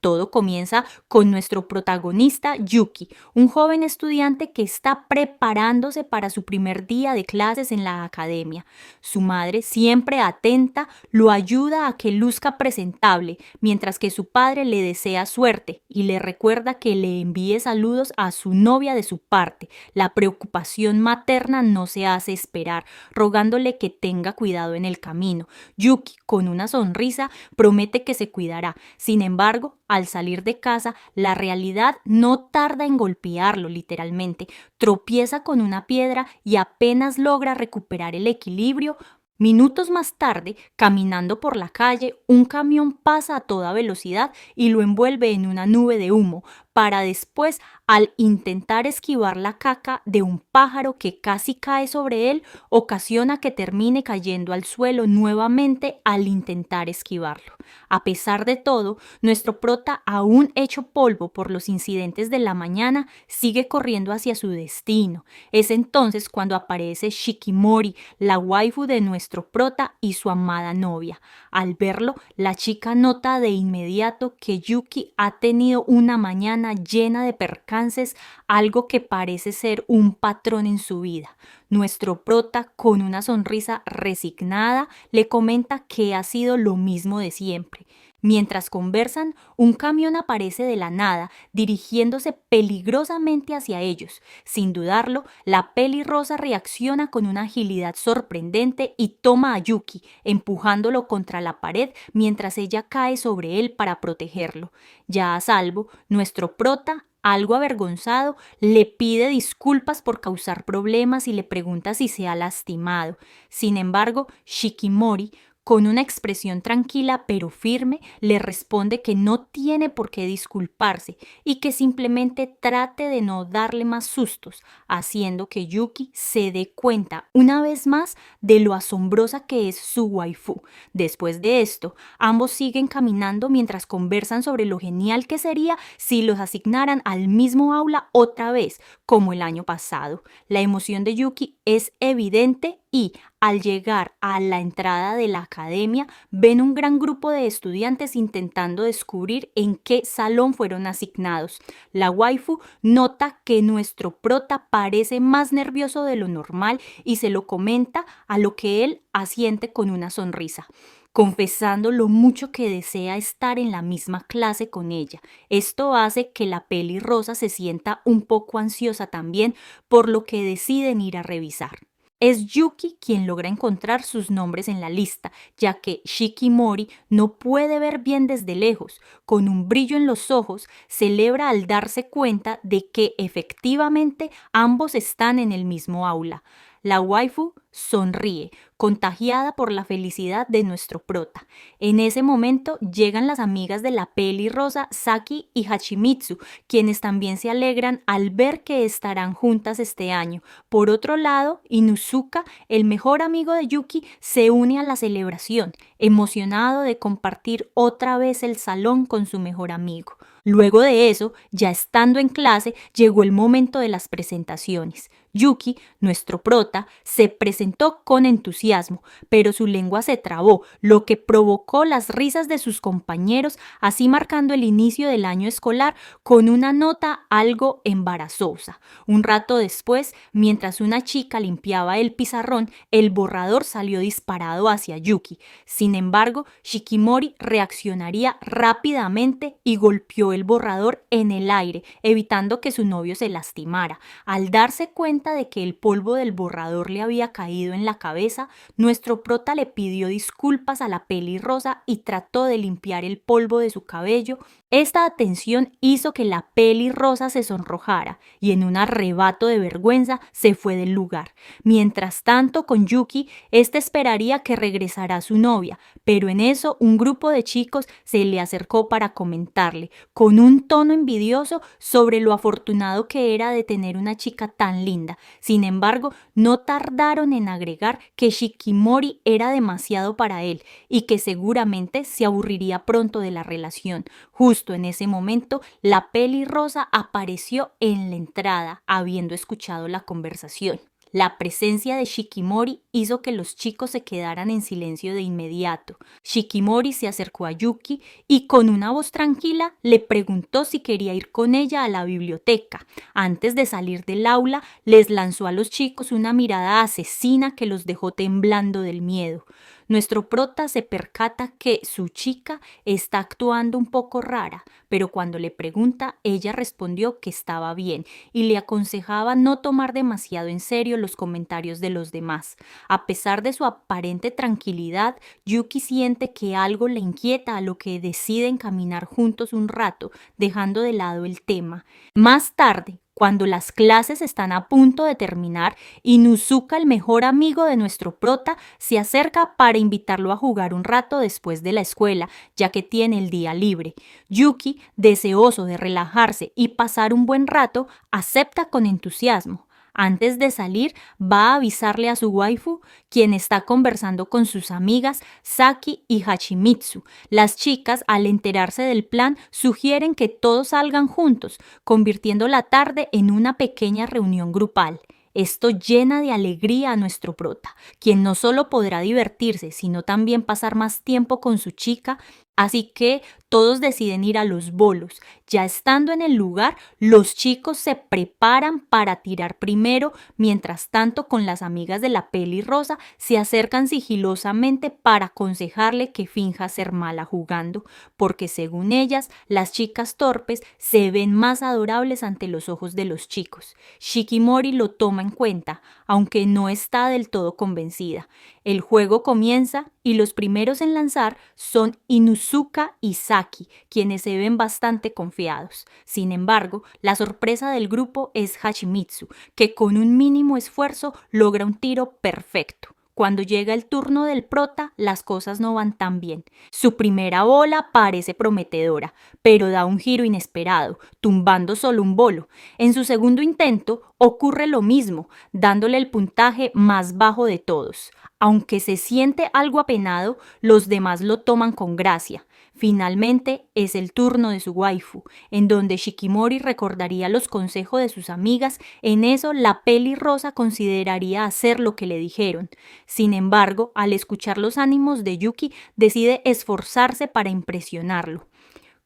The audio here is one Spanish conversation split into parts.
Todo comienza con nuestro protagonista Yuki, un joven estudiante que está preparándose para su primer día de clases en la academia. Su madre, siempre atenta, lo ayuda a que luzca presentable, mientras que su padre le desea suerte y le recuerda que le envíe saludos a su novia de su parte. La preocupación materna no se hace esperar, rogándole que tenga cuidado en el camino. Yuki, con una sonrisa, promete que se cuidará. Sin embargo, al salir de casa, la realidad no tarda en golpearlo literalmente. Tropieza con una piedra y apenas logra recuperar el equilibrio. Minutos más tarde, caminando por la calle, un camión pasa a toda velocidad y lo envuelve en una nube de humo, para después, al intentar esquivar la caca de un pájaro que casi cae sobre él, ocasiona que termine cayendo al suelo nuevamente al intentar esquivarlo. A pesar de todo, nuestro prota, aún hecho polvo por los incidentes de la mañana, sigue corriendo hacia su destino. Es entonces cuando aparece Shikimori, la waifu de nuestro prota y su amada novia. Al verlo, la chica nota de inmediato que Yuki ha tenido una mañana llena de percances, algo que parece ser un patrón en su vida. Nuestro prota, con una sonrisa resignada, le comenta que ha sido lo mismo de siempre. Mientras conversan, un camión aparece de la nada, dirigiéndose peligrosamente hacia ellos. Sin dudarlo, la pelirrosa reacciona con una agilidad sorprendente y toma a Yuki, empujándolo contra la pared mientras ella cae sobre él para protegerlo. Ya a salvo, nuestro prota, algo avergonzado, le pide disculpas por causar problemas y le pregunta si se ha lastimado. Sin embargo, Shikimori, con una expresión tranquila pero firme, le responde que no tiene por qué disculparse y que simplemente trate de no darle más sustos, haciendo que Yuki se dé cuenta una vez más de lo asombrosa que es su waifu. Después de esto, ambos siguen caminando mientras conversan sobre lo genial que sería si los asignaran al mismo aula otra vez, como el año pasado. La emoción de Yuki es evidente y, al llegar a la entrada de la academia, ven un gran grupo de estudiantes intentando descubrir en qué salón fueron asignados. La waifu nota que nuestro prota parece más nervioso de lo normal y se lo comenta, a lo que él asiente con una sonrisa, confesando lo mucho que desea estar en la misma clase con ella. Esto hace que la pelirrosa se sienta un poco ansiosa también, por lo que deciden ir a revisar. Es Yuki quien logra encontrar sus nombres en la lista, ya que Shikimori no puede ver bien desde lejos. Con un brillo en los ojos, celebra al darse cuenta de que efectivamente ambos están en el mismo aula. La waifu sonríe, contagiada por la felicidad de nuestro prota. En ese momento llegan las amigas de la pelirrosa Saki y Hachimitsu, quienes también se alegran al ver que estarán juntas este año. Por otro lado, Inuzuka, el mejor amigo de Yuki, se une a la celebración, emocionado de compartir otra vez el salón con su mejor amigo. Luego de eso, ya estando en clase, llegó el momento de las presentaciones. Yuki, nuestro prota, se presentó con entusiasmo, pero su lengua se trabó, lo que provocó las risas de sus compañeros, así marcando el inicio del año escolar con una nota algo embarazosa. Un rato después, mientras una chica limpiaba el pizarrón, el borrador salió disparado hacia Yuki. Sin embargo, Shikimori reaccionaría rápidamente y golpeó el borrador en el aire, evitando que su novio se lastimara. Al darse cuenta de que el polvo del borrador le había caído en la cabeza, nuestro prota le pidió disculpas a la pelirrosa y trató de limpiar el polvo de su cabello. Esta atención hizo que la pelirrosa se sonrojara y en un arrebato de vergüenza se fue del lugar. Mientras tanto, con Yuki, este esperaría que regresara su novia, pero en eso un grupo de chicos se le acercó para comentarle, con un tono envidioso, sobre lo afortunado que era de tener una chica tan linda. Sin embargo, no tardaron en agregar que Shikimori era demasiado para él y que seguramente se aburriría pronto de la relación. Justo en ese momento, la pelirrosa apareció en la entrada, habiendo escuchado la conversación. La presencia de Shikimori hizo que los chicos se quedaran en silencio de inmediato. Shikimori se acercó a Yuki y con una voz tranquila le preguntó si quería ir con ella a la biblioteca. Antes de salir del aula, les lanzó a los chicos una mirada asesina que los dejó temblando del miedo. Nuestro prota se percata que su chica está actuando un poco rara, pero cuando le pregunta, ella respondió que estaba bien y le aconsejaba no tomar demasiado en serio los comentarios de los demás. A pesar de su aparente tranquilidad, Yuki siente que algo le inquieta, a lo que deciden caminar juntos un rato, dejando de lado el tema. Más tarde, cuando las clases están a punto de terminar, Inuzuka, el mejor amigo de nuestro prota, se acerca para invitarlo a jugar un rato después de la escuela, ya que tiene el día libre. Yuki, deseoso de relajarse y pasar un buen rato, acepta con entusiasmo. Antes de salir, va a avisarle a su waifu, quien está conversando con sus amigas Saki y Hachimitsu. Las chicas, al enterarse del plan, sugieren que todos salgan juntos, convirtiendo la tarde en una pequeña reunión grupal. Esto llena de alegría a nuestro prota, quien no solo podrá divertirse, sino también pasar más tiempo con su chica. Así que todos deciden ir a los bolos. Ya estando en el lugar, los chicos se preparan para tirar primero, mientras tanto con las amigas de la pelirrosa se acercan sigilosamente para aconsejarle que finja ser mala jugando, porque según ellas, las chicas torpes se ven más adorables ante los ojos de los chicos. Shikimori lo toma en cuenta, aunque no está del todo convencida. El juego comienza y los primeros en lanzar son Inuzuka y Saki, quienes se ven bastante confiados. Sin embargo, la sorpresa del grupo es Hachimitsu, que con un mínimo esfuerzo logra un tiro perfecto. Cuando llega el turno del prota, las cosas no van tan bien. Su primera bola parece prometedora, pero da un giro inesperado, tumbando solo un bolo. En su segundo intento ocurre lo mismo, dándole el puntaje más bajo de todos. Aunque se siente algo apenado, los demás lo toman con gracia. Finalmente es el turno de su waifu, en donde Shikimori recordaría los consejos de sus amigas. En eso la pelirrosa consideraría hacer lo que le dijeron. Sin embargo, al escuchar los ánimos de Yuki, decide esforzarse para impresionarlo.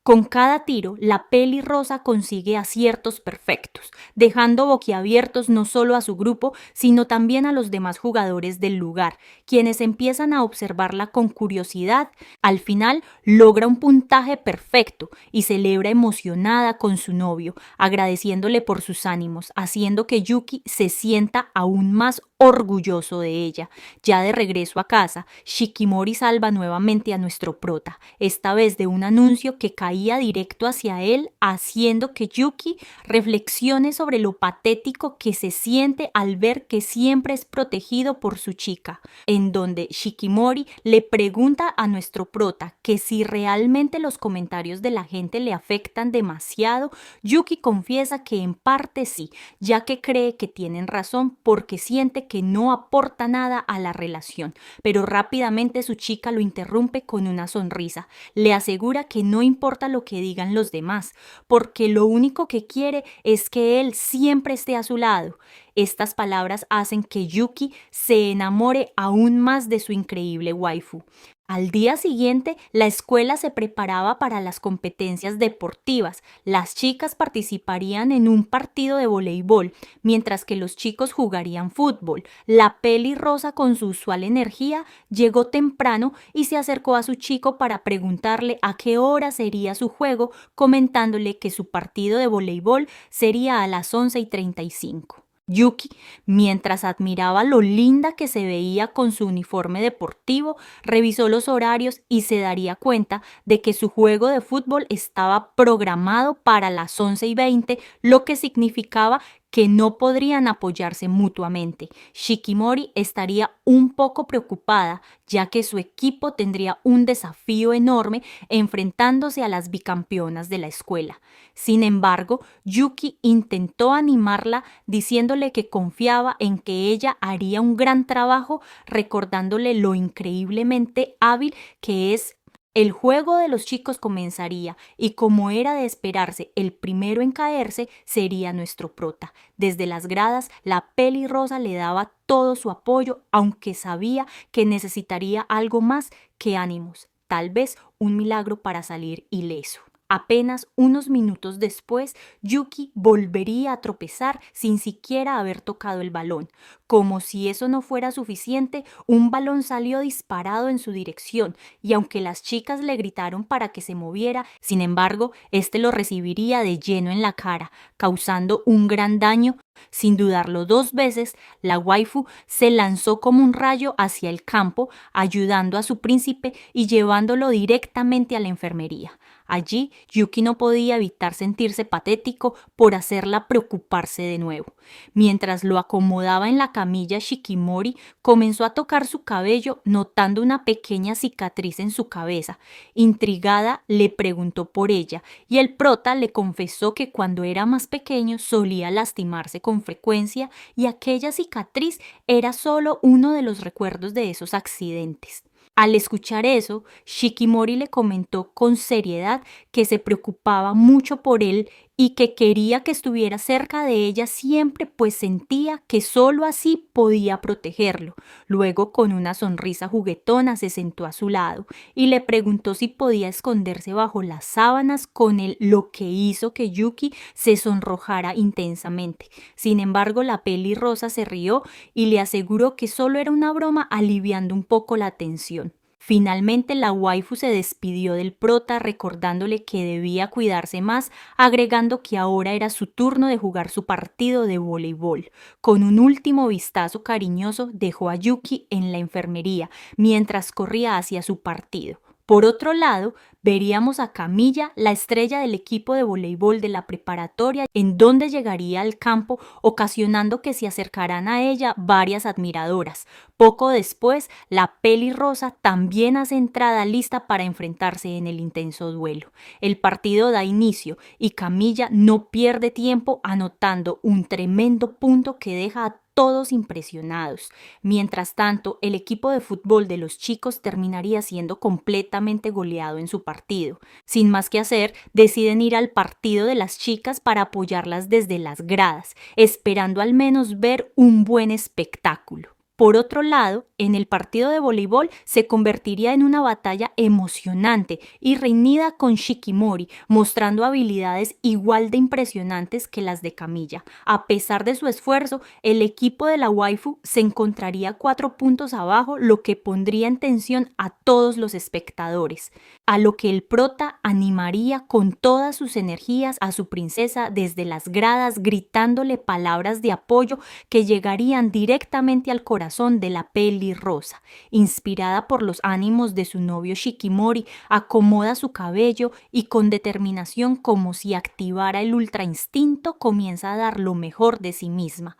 Con cada tiro, la pelirrosa consigue aciertos perfectos, dejando boquiabiertos no solo a su grupo, sino también a los demás jugadores del lugar, quienes empiezan a observarla con curiosidad. Al final, logra un puntaje perfecto y celebra emocionada con su novio, agradeciéndole por sus ánimos, haciendo que Yuki se sienta aún más orgulloso de ella. Ya de regreso a casa, Shikimori salva nuevamente a nuestro prota, esta vez de un anuncio que caía directo hacia él, haciendo que Yuki reflexione sobre lo patético que se siente al ver que siempre es protegido por su chica, en donde Shikimori le pregunta a nuestro prota que si realmente los comentarios de la gente le afectan demasiado. Yuki confiesa que en parte sí, ya que cree que tienen razón porque siente que no aporta nada a la relación, pero rápidamente su chica lo interrumpe con una sonrisa. Le asegura que no importa lo que digan los demás, porque lo único que quiere es que él siempre esté a su lado. Estas palabras hacen que Yuki se enamore aún más de su increíble waifu. Al día siguiente, la escuela se preparaba para las competencias deportivas. Las chicas participarían en un partido de voleibol, mientras que los chicos jugarían fútbol. La pelirrosa, con su usual energía, llegó temprano y se acercó a su chico para preguntarle a qué hora sería su juego, comentándole que su partido de voleibol sería a las 11:35. Yuki, mientras admiraba lo linda que se veía con su uniforme deportivo, revisó los horarios y se daría cuenta de que su juego de fútbol estaba programado para las 11:20, lo que significaba que no podrían apoyarse mutuamente. Shikimori estaría un poco preocupada, ya que su equipo tendría un desafío enorme enfrentándose a las bicampeonas de la escuela. Sin embargo, Yuki intentó animarla diciéndole que confiaba en que ella haría un gran trabajo, recordándole lo increíblemente hábil que es El juego de los chicos comenzaría y como era de esperarse, el primero en caerse sería nuestro prota. Desde las gradas, la pelirrosa le daba todo su apoyo, aunque sabía que necesitaría algo más que ánimos, tal vez un milagro para salir ileso. Apenas unos minutos después, Yuki volvería a tropezar sin siquiera haber tocado el balón. Como si eso no fuera suficiente, un balón salió disparado en su dirección y aunque las chicas le gritaron para que se moviera, sin embargo, este lo recibiría de lleno en la cara, causando un gran daño. Sin dudarlo 2 veces, la waifu se lanzó como un rayo hacia el campo, ayudando a su príncipe y llevándolo directamente a la enfermería. Allí, Yuki no podía evitar sentirse patético por hacerla preocuparse de nuevo. Mientras lo acomodaba en la camilla, Shikimori comenzó a tocar su cabello, notando una pequeña cicatriz en su cabeza. Intrigada, le preguntó por ella, y el prota le confesó que cuando era más pequeño solía lastimarse con frecuencia y aquella cicatriz era solo uno de los recuerdos de esos accidentes. Al escuchar eso, Shikimori le comentó con seriedad que se preocupaba mucho por él y que quería que estuviera cerca de ella siempre, pues sentía que solo así podía protegerlo. Luego, con una sonrisa juguetona, se sentó a su lado y le preguntó si podía esconderse bajo las sábanas con él, lo que hizo que Yuki se sonrojara intensamente. Sin embargo, la pelirrosa se rió y le aseguró que solo era una broma, aliviando un poco la tensión. Finalmente la waifu se despidió del prota recordándole que debía cuidarse más, agregando que ahora era su turno de jugar su partido de voleibol. Con un último vistazo cariñoso dejó a Yuki en la enfermería mientras corría hacia su partido. Por otro lado, veríamos a Camilla, la estrella del equipo de voleibol de la preparatoria, en donde llegaría al campo, ocasionando que se acercaran a ella varias admiradoras. Poco después, la pelirrosa también hace entrada lista para enfrentarse en el intenso duelo. El partido da inicio y Camilla no pierde tiempo anotando un tremendo punto que deja a todos impresionados. Mientras tanto, el equipo de fútbol de los chicos terminaría siendo completamente goleado en su partido. Sin más que hacer, deciden ir al partido de las chicas para apoyarlas desde las gradas, esperando al menos ver un buen espectáculo. Por otro lado, en el partido de voleibol se convertiría en una batalla emocionante y reñida con Shikimori, mostrando habilidades igual de impresionantes que las de Camilla. A pesar de su esfuerzo, el equipo de la waifu se encontraría 4 puntos abajo, lo que pondría en tensión a todos los espectadores, a lo que el prota animaría con todas sus energías a su princesa desde las gradas, gritándole palabras de apoyo que llegarían directamente al corazón de la pelirrosa. Inspirada por los ánimos de su novio Shikimori, acomoda su cabello y con determinación, como si activara el ultra instinto, comienza a dar lo mejor de sí misma.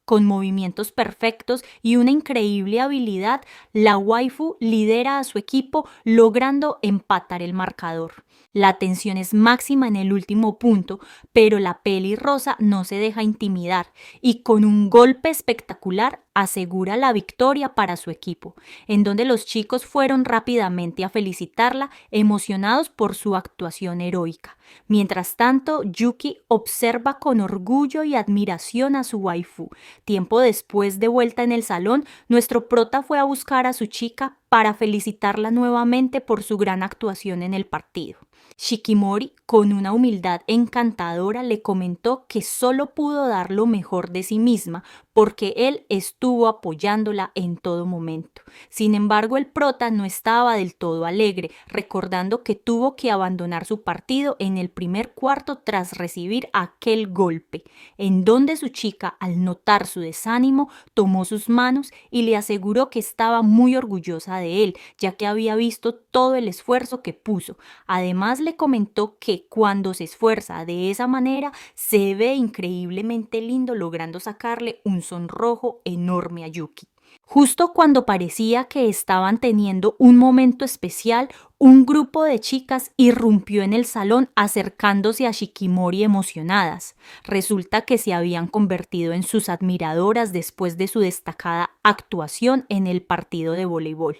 Con movimientos perfectos y una increíble habilidad, la waifu lidera a su equipo logrando empatar el marcador. La tensión es máxima en el último punto, pero la pelirrosa no se deja intimidar y con un golpe espectacular asegura la victoria para su equipo, en donde los chicos fueron rápidamente a felicitarla, emocionados por su actuación heroica. Mientras tanto, Yuki observa con orgullo y admiración a su waifu. Tiempo después, de vuelta en el salón, nuestro prota fue a buscar a su chica para felicitarla nuevamente por su gran actuación en el partido. Shikimori, con una humildad encantadora, le comentó que solo pudo dar lo mejor de sí misma porque él estuvo apoyándola en todo momento. Sin embargo, el prota no estaba del todo alegre, recordando que tuvo que abandonar su partido en el primer cuarto tras recibir aquel golpe, en donde su chica, al notar su desánimo, tomó sus manos y le aseguró que estaba muy orgullosa de él, ya que había visto todo el esfuerzo que puso. Además, le comentó que cuando se esfuerza de esa manera, se ve increíblemente lindo, logrando sacarle un sonrojo enorme a Yuki. Justo cuando parecía que estaban teniendo un momento especial, un grupo de chicas irrumpió en el salón acercándose a Shikimori emocionadas. Resulta que se habían convertido en sus admiradoras después de su destacada actuación en el partido de voleibol.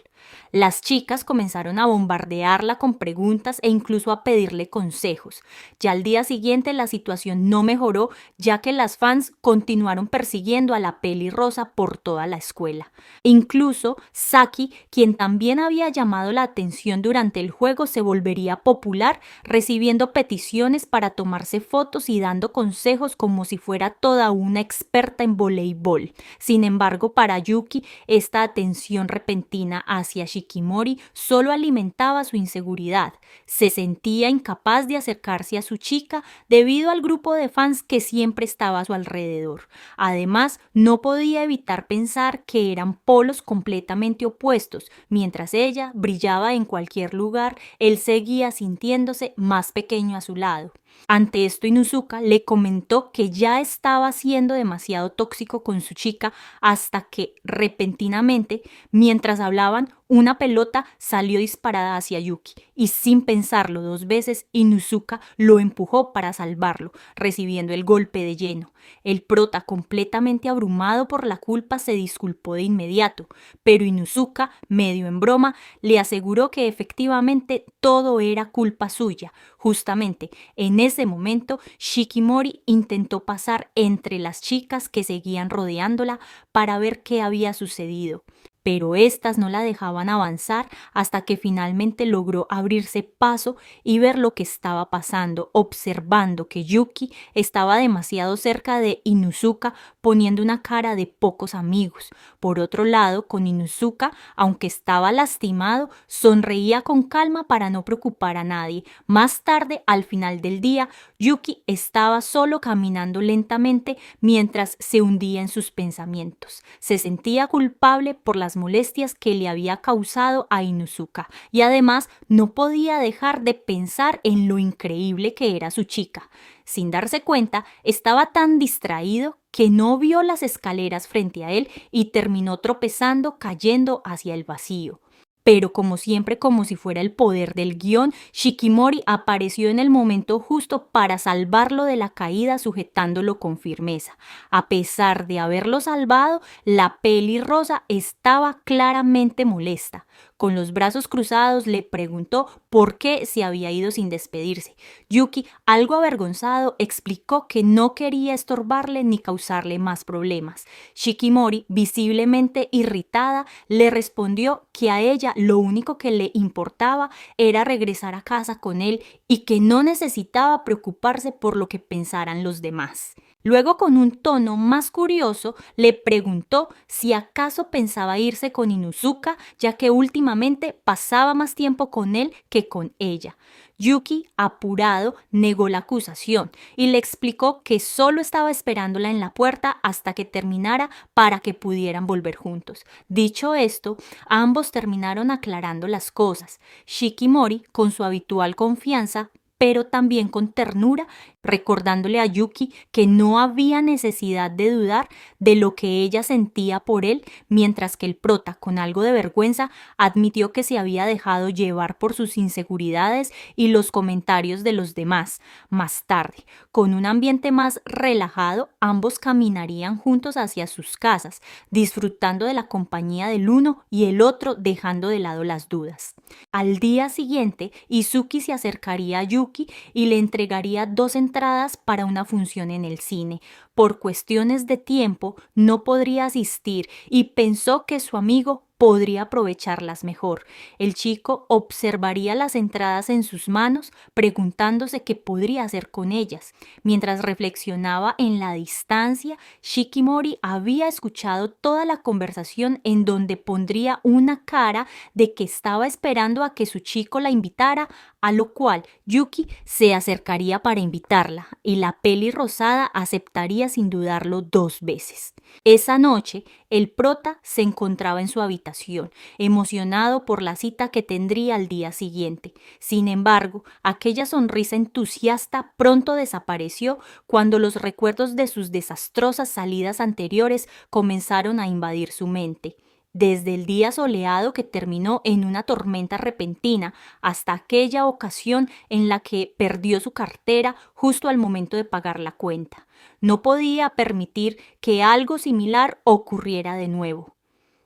Las chicas comenzaron a bombardearla con preguntas e incluso a pedirle consejos. Ya al día siguiente la situación no mejoró, ya que las fans continuaron persiguiendo a la pelirrosa por toda la escuela. Incluso Saki, quien también había llamado la atención durante el juego, se volvería popular, recibiendo peticiones para tomarse fotos y dando consejos como si fuera toda una experta en voleibol. Sin embargo, para Yuki, esta atención repentina hacia Shikimori solo alimentaba su inseguridad. Se sentía incapaz de acercarse a su chica debido al grupo de fans que siempre estaba a su alrededor. Además, no podía evitar pensar que eran polos completamente opuestos. Mientras ella brillaba en cualquier lugar, él seguía sintiéndose más pequeño a su lado. Ante esto, Inuzuka le comentó que ya estaba siendo demasiado tóxico con su chica hasta que, repentinamente, mientras hablaban, una pelota salió disparada hacia Yuki y sin pensarlo 2 veces, Inuzuka lo empujó para salvarlo, recibiendo el golpe de lleno. El prota, completamente abrumado por la culpa, se disculpó de inmediato, pero Inuzuka, medio en broma, le aseguró que efectivamente todo era culpa suya. Justamente en ese momento, Shikimori intentó pasar entre las chicas que seguían rodeándola para ver qué había sucedido, pero éstas no la dejaban avanzar hasta que finalmente logró abrirse paso y ver lo que estaba pasando, observando que Yuki estaba demasiado cerca de Inuzuka, poniendo una cara de pocos amigos. Por otro lado, con Inuzuka, aunque estaba lastimado, sonreía con calma para no preocupar a nadie. Más tarde, al final del día, Yuki estaba solo caminando lentamente mientras se hundía en sus pensamientos. Se sentía culpable por las molestias que le había causado a Inuzuka y además no podía dejar de pensar en lo increíble que era su chica. Sin darse cuenta, estaba tan distraído que no vio las escaleras frente a él y terminó tropezando, cayendo hacia el vacío. Pero como siempre, como si fuera el poder del guión, Shikimori apareció en el momento justo para salvarlo de la caída, sujetándolo con firmeza. A pesar de haberlo salvado, la pelirrosa estaba claramente molesta. Con los brazos cruzados le preguntó por qué se había ido sin despedirse. Yuki, algo avergonzado, explicó que no quería estorbarle ni causarle más problemas. Shikimori, visiblemente irritada, le respondió que a ella lo único que le importaba era regresar a casa con él y que no necesitaba preocuparse por lo que pensaran los demás. Luego, con un tono más curioso, le preguntó si acaso pensaba irse con Inuzuka, ya que últimamente pasaba más tiempo con él que con ella. Yuki, apurado, negó la acusación y le explicó que solo estaba esperándola en la puerta hasta que terminara para que pudieran volver juntos. Dicho esto, ambos terminaron aclarando las cosas. Shikimori, con su habitual confianza, pero también con ternura, recordándole a Yuki que no había necesidad de dudar de lo que ella sentía por él, mientras que el prota, con algo de vergüenza, admitió que se había dejado llevar por sus inseguridades y los comentarios de los demás. Más tarde, con un ambiente más relajado, ambos caminarían juntos hacia sus casas, disfrutando de la compañía del uno y el otro, dejando de lado las dudas. Al día siguiente, Izuki se acercaría a Yuki y le entregaría 2 entradas para una función en el cine. Por cuestiones de tiempo, no podría asistir y pensó que su amigo podría aprovecharlas mejor. El chico observaría las entradas en sus manos, preguntándose qué podría hacer con ellas. Mientras reflexionaba en la distancia, Shikimori había escuchado toda la conversación, en donde pondría una cara de que estaba esperando a que su chico la invitara, a lo cual Yuki se acercaría para invitarla y la pelirrosada aceptaría sin dudarlo 2 veces. Esa noche, el prota se encontraba en su habitación, emocionado por la cita que tendría al día siguiente. Sin embargo, aquella sonrisa entusiasta pronto desapareció cuando los recuerdos de sus desastrosas salidas anteriores comenzaron a invadir su mente. desde el día soleado que terminó en una tormenta repentina hasta aquella ocasión en la que perdió su cartera justo al momento de pagar la cuenta. No podía permitir que algo similar ocurriera de nuevo.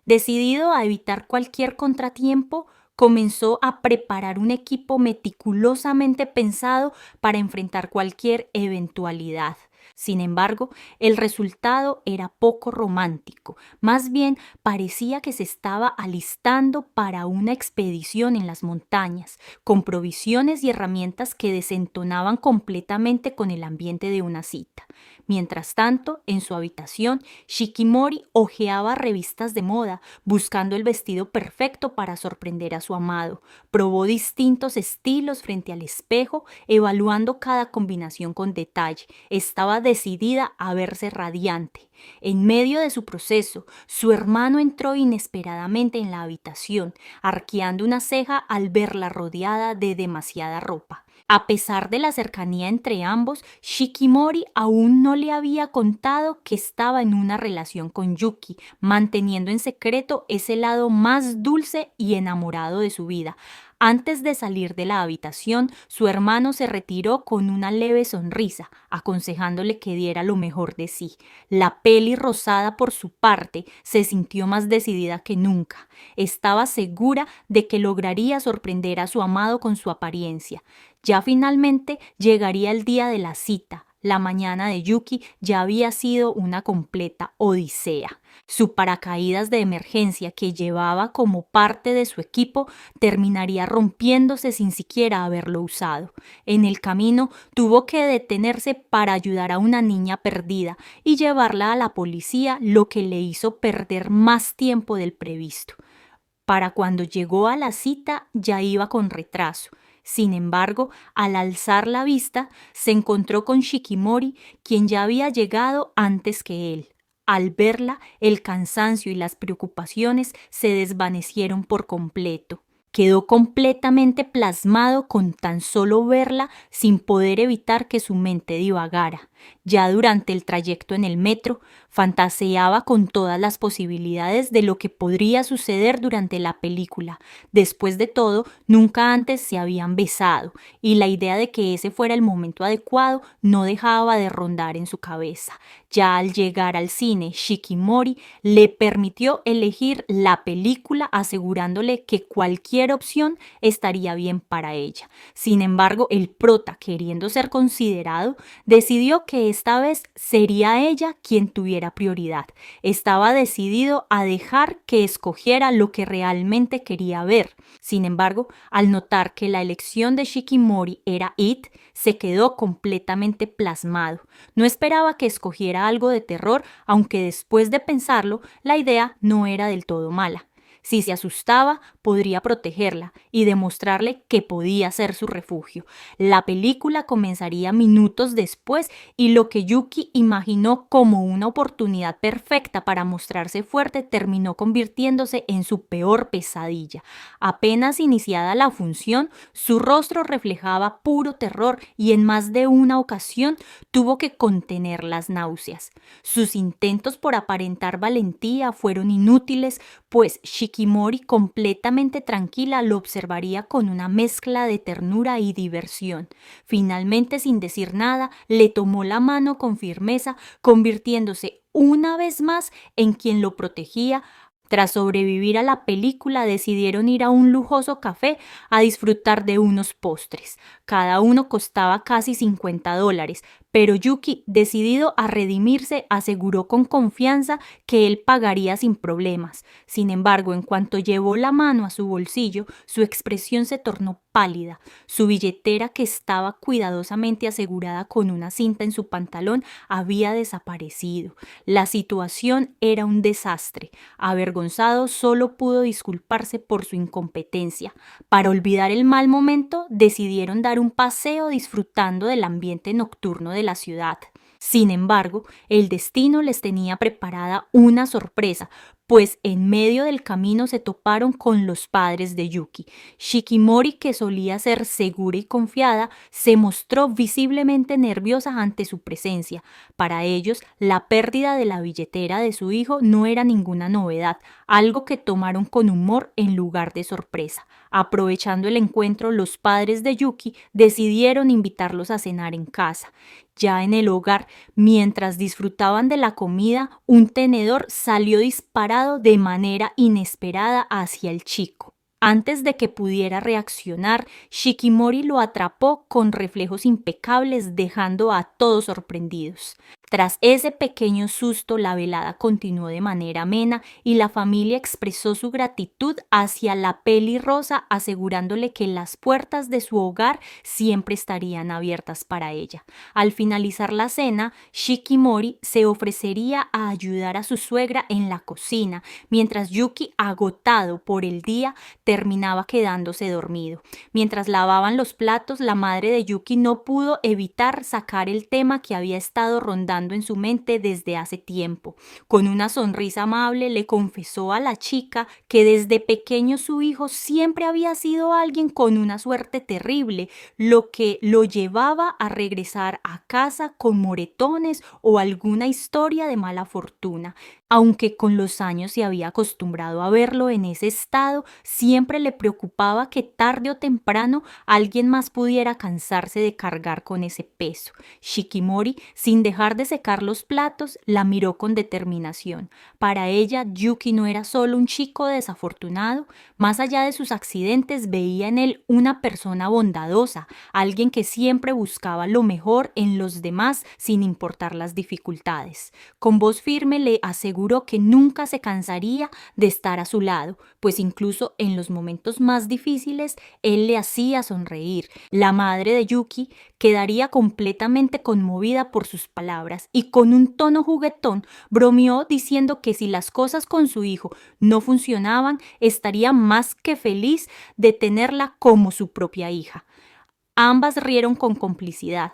Decidido a evitar cualquier contratiempo, comenzó a preparar un equipo meticulosamente pensado para enfrentar cualquier eventualidad. Sin embargo, el resultado era poco romántico, más bien parecía que se estaba alistando para una expedición en las montañas, con provisiones y herramientas que desentonaban completamente con el ambiente de una cita. Mientras tanto, en su habitación, Shikimori hojeaba revistas de moda, buscando el vestido perfecto para sorprender a su amado. Probó distintos estilos frente al espejo, evaluando cada combinación con detalle. Estaba decidida a verse radiante. En medio de su proceso, su hermano entró inesperadamente en la habitación, arqueando una ceja al verla rodeada de demasiada ropa. A pesar de la cercanía entre ambos, Shikimori aún no le había contado que estaba en una relación con Yuki, manteniendo en secreto ese lado más dulce y enamorado de su vida. Antes de salir de la habitación, su hermano se retiró con una leve sonrisa, aconsejándole que diera lo mejor de sí. La peli rosada, por su parte, se sintió más decidida que nunca. Estaba segura de que lograría sorprender a su amado con su apariencia. Ya finalmente llegaría el día de la cita. La mañana de Yuki ya había sido una completa odisea. Su paracaídas de emergencia que llevaba como parte de su equipo terminaría rompiéndose sin siquiera haberlo usado. En el camino tuvo que detenerse para ayudar a una niña perdida y llevarla a la policía, lo que le hizo perder más tiempo del previsto. Para cuando llegó a la cita ya iba con retraso. Sin embargo, al alzar la vista, se encontró con Shikimori, quien ya había llegado antes que él. Al verla, el cansancio y las preocupaciones se desvanecieron por completo. Quedó completamente plasmado con tan solo verla sin poder evitar que su mente divagara. Ya durante el trayecto en el metro, fantaseaba con todas las posibilidades de lo que podría suceder durante la película. Después de todo, nunca antes se habían besado, y la idea de que ese fuera el momento adecuado no dejaba de rondar en su cabeza. Ya al llegar al cine, Shikimori le permitió elegir la película, asegurándole que cualquier opción estaría bien para ella. Sin embargo, el prota, queriendo ser considerado, decidió que esta vez sería ella quien tuviera prioridad. Estaba decidido a dejar que escogiera lo que realmente quería ver. Sin embargo, al notar que la elección de Shikimori era It, se quedó completamente plasmado. No esperaba que escogiera algo de terror, aunque después de pensarlo, la idea no era del todo mala. Si se asustaba, podría protegerla y demostrarle que podía ser su refugio. La película comenzaría minutos después y lo que Yuki imaginó como una oportunidad perfecta para mostrarse fuerte terminó convirtiéndose en su peor pesadilla. Apenas iniciada la función, su rostro reflejaba puro terror y en más de una ocasión tuvo que contener las náuseas. Sus intentos por aparentar valentía fueron inútiles, pues Shikimori, completamente tranquila, lo observaría con una mezcla de ternura y diversión. Finalmente, sin decir nada, le tomó la mano con firmeza, convirtiéndose una vez más en quien lo protegía. Tras sobrevivir a la película, decidieron ir a un lujoso café a disfrutar de unos postres. Cada uno costaba casi $50, pero Yuki, decidido a redimirse, aseguró con confianza que él pagaría sin problemas. Sin embargo, en cuanto llevó la mano a su bolsillo, su expresión se tornó pálida. Su billetera, que estaba cuidadosamente asegurada con una cinta en su pantalón, había desaparecido. La situación era un desastre. Avergonzado, solo pudo disculparse por su incompetencia. Para olvidar el mal momento, decidieron dar un paseo disfrutando del ambiente nocturno de la ciudad. Sin embargo, el destino les tenía preparada una sorpresa, pues en medio del camino se toparon con los padres de Yuki. Shikimori, que solía ser segura y confiada, se mostró visiblemente nerviosa ante su presencia. Para ellos, la pérdida de la billetera de su hijo no era ninguna novedad, algo que tomaron con humor en lugar de sorpresa. Aprovechando el encuentro, los padres de Yuki decidieron invitarlos a cenar en casa. Ya en el hogar, mientras disfrutaban de la comida, un tenedor salió disparado de manera inesperada hacia el chico. Antes de que pudiera reaccionar, Shikimori lo atrapó con reflejos impecables, dejando a todos sorprendidos. Tras ese pequeño susto, la velada continuó de manera amena y la familia expresó su gratitud hacia la pelirrosa, asegurándole que las puertas de su hogar siempre estarían abiertas para ella. Al finalizar la cena, Shikimori se ofrecería a ayudar a su suegra en la cocina, mientras Yuki, agotado por el día, terminaba quedándose dormido. Mientras lavaban los platos, la madre de Yuki no pudo evitar sacar el tema que había estado rondando en su mente desde hace tiempo. Con una sonrisa amable le confesó a la chica que desde pequeño su hijo siempre había sido alguien con una suerte terrible, lo que lo llevaba a regresar a casa con moretones o alguna historia de mala fortuna. Aunque con los años se había acostumbrado a verlo en ese estado, siempre le preocupaba que tarde o temprano alguien más pudiera cansarse de cargar con ese peso. Shikimori, sin dejar de secar los platos, la miró con determinación. Para ella, Yuki no era solo un chico desafortunado, más allá de sus accidentes veía en él una persona bondadosa, alguien que siempre buscaba lo mejor en los demás sin importar las dificultades. Con voz firme le aseguró que nunca se cansaría de estar a su lado, pues incluso en los momentos más difíciles él le hacía sonreír. La madre de Yuki quedaría completamente conmovida por sus palabras y con un tono juguetón bromeó diciendo que si las cosas con su hijo no funcionaban, estaría más que feliz de tenerla como su propia hija. Ambas rieron con complicidad.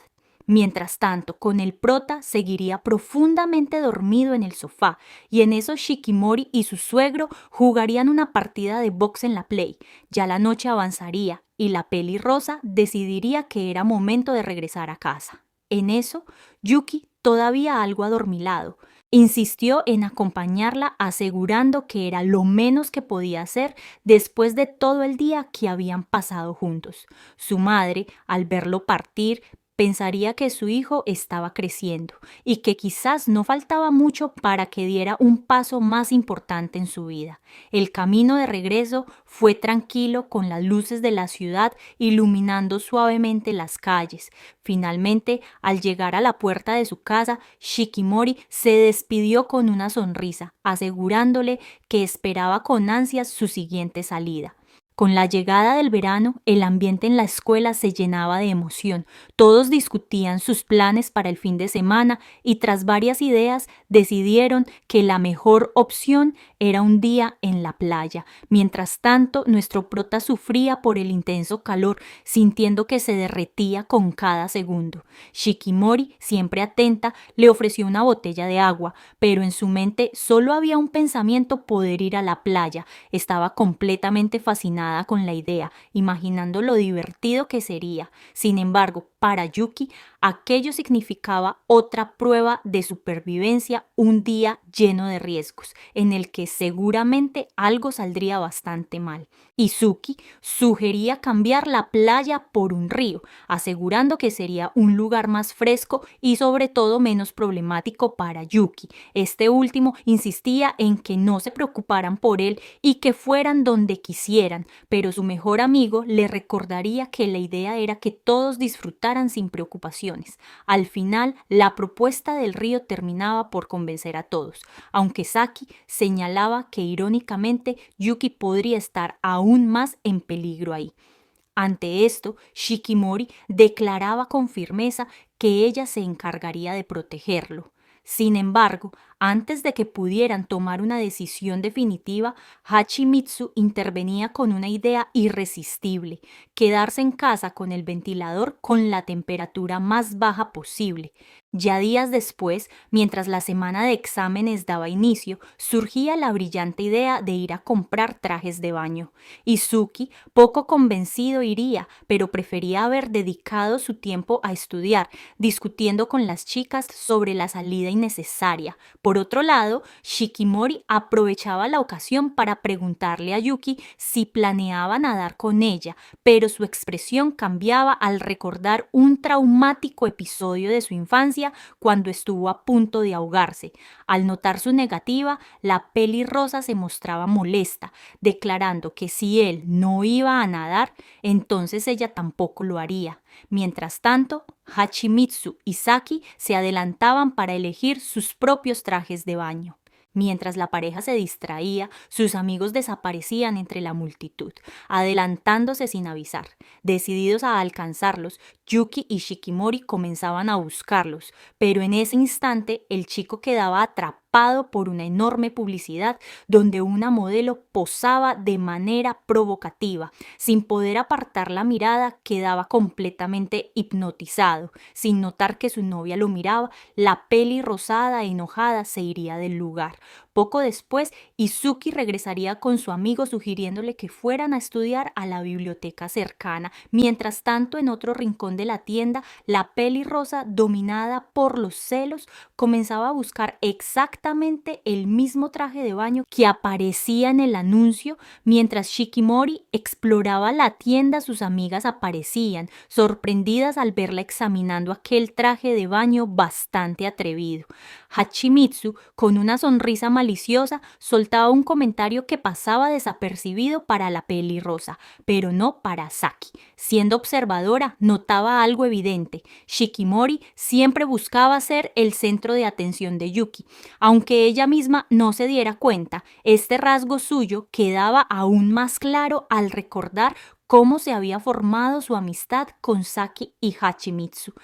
Mientras tanto, con el prota seguiría profundamente dormido en el sofá, y en eso Shikimori y su suegro jugarían una partida de box en la Play. Ya la noche avanzaría y la pelirrosa decidiría que era momento de regresar a casa. En eso, Yuki, todavía algo adormilado, insistió en acompañarla, asegurando que era lo menos que podía hacer después de todo el día que habían pasado juntos. Su madre, al verlo partir, pensaría que su hijo estaba creciendo y que quizás no faltaba mucho para que diera un paso más importante en su vida. El camino de regreso fue tranquilo, con las luces de la ciudad iluminando suavemente las calles. Finalmente, al llegar a la puerta de su casa, Shikimori se despidió con una sonrisa, asegurándole que esperaba con ansias su siguiente salida. Con la llegada del verano, el ambiente en la escuela se llenaba de emoción. Todos discutían sus planes para el fin de semana y tras varias ideas decidieron que la mejor opción era un día en la playa. Mientras tanto, nuestro prota sufría por el intenso calor, sintiendo que se derretía con cada segundo. Shikimori, siempre atenta, le ofreció una botella de agua, pero en su mente solo había un pensamiento: poder ir a la playa. Estaba completamente fascinada con la idea, imaginando lo divertido que sería. Sin embargo, para Yuki, aquello significaba otra prueba de supervivencia, un día lleno de riesgos, en el que seguramente algo saldría bastante mal. Izuki sugería cambiar la playa por un río, asegurando que sería un lugar más fresco y sobre todo menos problemático para Yuki. Este último insistía en que no se preocuparan por él y que fueran donde quisieran, pero su mejor amigo le recordaría que la idea era que todos disfrutaran sin preocupaciones. Al final, la propuesta del río terminaba por convencer a todos, aunque Saki señalaba que irónicamente Yuki podría estar aún más en peligro ahí. Ante esto, Shikimori declaraba con firmeza que ella se encargaría de protegerlo. Sin embargo, Antes de que pudieran tomar una decisión definitiva, Hachimitsu intervenía con una idea irresistible: quedarse en casa con el ventilador con la temperatura más baja posible. Ya días después, mientras la semana de exámenes daba inicio, surgía la brillante idea de ir a comprar trajes de baño. Izuki, poco convencido, iría, pero prefería haber dedicado su tiempo a estudiar, discutiendo con las chicas sobre la salida innecesaria. Por otro lado, Shikimori aprovechaba la ocasión para preguntarle a Yuki si planeaba nadar con ella, pero su expresión cambiaba al recordar un traumático episodio de su infancia cuando estuvo a punto de ahogarse. Al notar su negativa, la pelirrosa se mostraba molesta, declarando que si él no iba a nadar, entonces ella tampoco lo haría. Mientras tanto, Hachimitsu y Saki se adelantaban para elegir sus propios trajes de baño. Mientras la pareja se distraía, sus amigos desaparecían entre la multitud, adelantándose sin avisar. Decididos a alcanzarlos, Yuki y Shikimori comenzaban a buscarlos, pero en ese instante el chico quedaba atrapado por una enorme publicidad donde una modelo posaba de manera provocativa. Sin poder apartar la mirada, quedaba completamente hipnotizado. Sin notar que su novia lo miraba, la peli rosada e enojada se iría del lugar. Poco después, Izuki regresaría con su amigo sugiriéndole que fueran a estudiar a la biblioteca cercana. Mientras tanto, en otro rincón de la tienda, la pelirrosa, dominada por los celos, comenzaba a buscar exactamente el mismo traje de baño que aparecía en el anuncio. Mientras Shikimori exploraba la tienda, sus amigas aparecían, sorprendidas al verla examinando aquel traje de baño bastante atrevido. Hachimitsu, con una sonrisa maliciosa, soltaba un comentario que pasaba desapercibido para la pelirrosa, pero no para Saki. Siendo observadora, notaba algo evidente: Shikimori siempre buscaba ser el centro de atención de Yuki. Aunque ella misma no se diera cuenta, este rasgo suyo quedaba aún más claro al recordar cómo se había formado su amistad con Saki y Hachimitsu.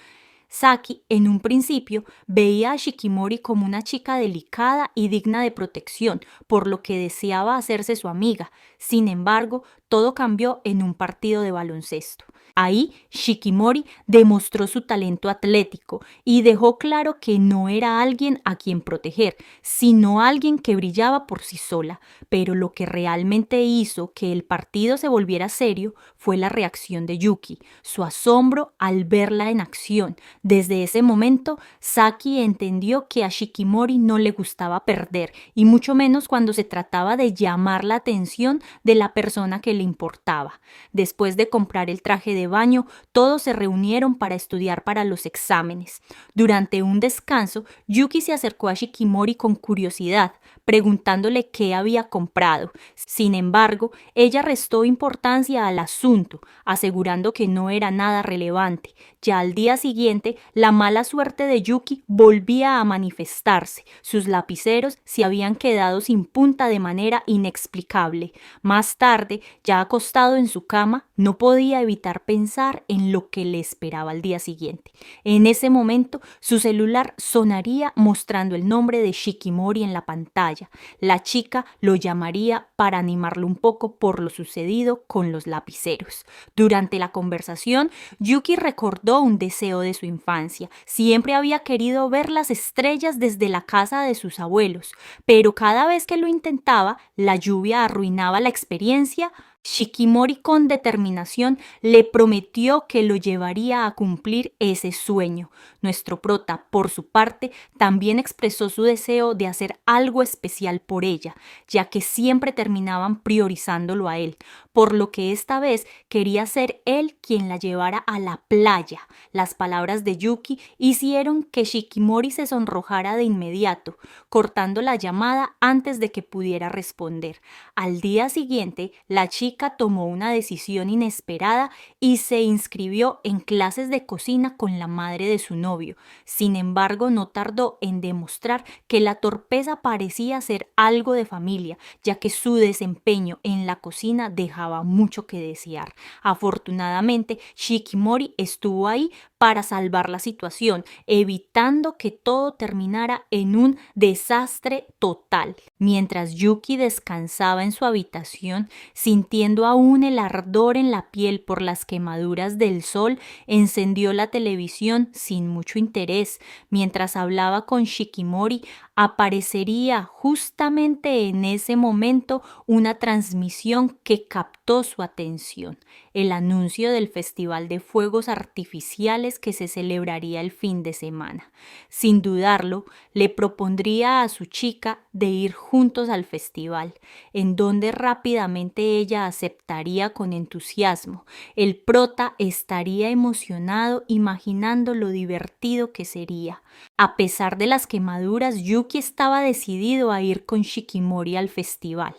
Saki, en un principio, veía a Shikimori como una chica delicada y digna de protección, por lo que deseaba hacerse su amiga. Sin embargo, todo cambió en un partido de baloncesto. Ahí, Shikimori demostró su talento atlético y dejó claro que no era alguien a quien proteger, sino alguien que brillaba por sí sola. Pero lo que realmente hizo que el partido se volviera serio fue la reacción de Yuki, su asombro al verla en acción. Desde ese momento, Saki entendió que a Shikimori no le gustaba perder, y mucho menos cuando se trataba de llamar la atención de la persona que le importaba. Después de comprar el traje de baño, todos se reunieron para estudiar para los exámenes. Durante un descanso, Yuki se acercó a Shikimori con curiosidad, preguntándole qué había comprado. Sin embargo, ella restó importancia al asunto, asegurando que no era nada relevante. Ya al día siguiente, la mala suerte de Yuki volvía a manifestarse. Sus lapiceros se habían quedado sin punta de manera inexplicable. Más tarde, ya acostado en su cama, no podía evitar pensar en lo que le esperaba al día siguiente. En ese momento, su celular sonaría mostrando el nombre de Shikimori en la pantalla. La chica lo llamaría para animarlo un poco por lo sucedido con los lapiceros. Durante la conversación, Yuki recordó un deseo de su infancia. Siempre había querido ver las estrellas desde la casa de sus abuelos, pero cada vez que lo intentaba, la lluvia arruinaba la experiencia. Shikimori, con determinación, le prometió que lo llevaría a cumplir ese sueño. Nuestro prota, por su parte, también expresó su deseo de hacer algo especial por ella, ya que siempre terminaban priorizándolo a él, por lo que esta vez quería ser él quien la llevara a la playa. Las palabras de Yuki hicieron que Shikimori se sonrojara de inmediato, cortando la llamada antes de que pudiera responder. Al día siguiente, la chica chica tomó una decisión inesperada y se inscribió en clases de cocina con la madre de su novio. Sin embargo, no tardó en demostrar que la torpeza parecía ser algo de familia, ya que su desempeño en la cocina dejaba mucho que desear. Afortunadamente, Shikimori estuvo ahí para salvar la situación, evitando que todo terminara en un desastre total. Mientras Yuki descansaba en su habitación, sintiendo aún el ardor en la piel por las quemaduras del sol, encendió la televisión sin mucho interés. Mientras hablaba con Shikimori, aparecería justamente en ese momento una transmisión que captó su atención: el anuncio del Festival de Fuegos Artificiales que se celebraría el fin de semana. Sin dudarlo, le propondría a su chica de ir juntos al festival, en donde rápidamente ella aceptaría con entusiasmo. El prota estaría emocionado imaginando lo divertido que sería. A pesar de las quemaduras, Yuki estaba decidido a ir con Shikimori al festival.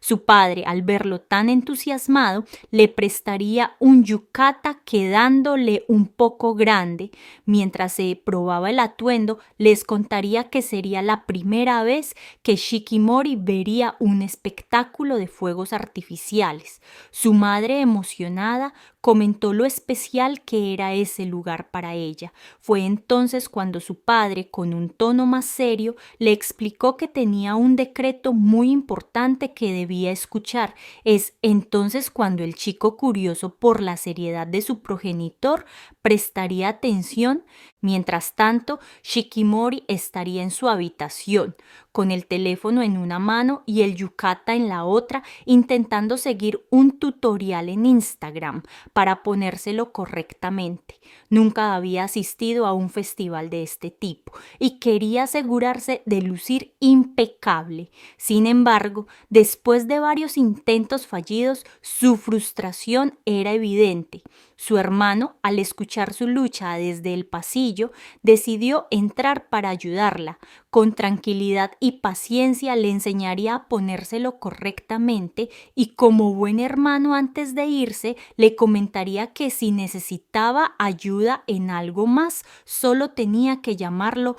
Su padre, al verlo tan entusiasmado, le prestaría un yukata quedándole un poco grande. Mientras se probaba el atuendo, les contaría que sería la primera vez que Shikimori vería un espectáculo de fuegos artificiales. Su madre, emocionada, comentó lo especial que era ese lugar para ella. Fue entonces cuando su padre, con un tono más serio, le explicó que tenía un decreto muy importante que debía escuchar. Es entonces cuando el chico, curioso por la seriedad de su progenitor, prestaría atención. Mientras tanto, Shikimori estaría en su habitación, con el teléfono en una mano y el yukata en la otra, intentando seguir un tutorial en Instagram para ponérselo correctamente. Nunca había asistido a un festival de este tipo y quería asegurarse de lucir impecable. Sin embargo, después de varios intentos fallidos, su frustración era evidente. Su hermano, al escuchar su lucha desde el pasillo, decidió entrar para ayudarla. Con tranquilidad y paciencia le enseñaría a ponérselo correctamente y, como buen hermano, antes de irse, le comentaría que si necesitaba ayuda en algo más, solo tenía que llamarlo.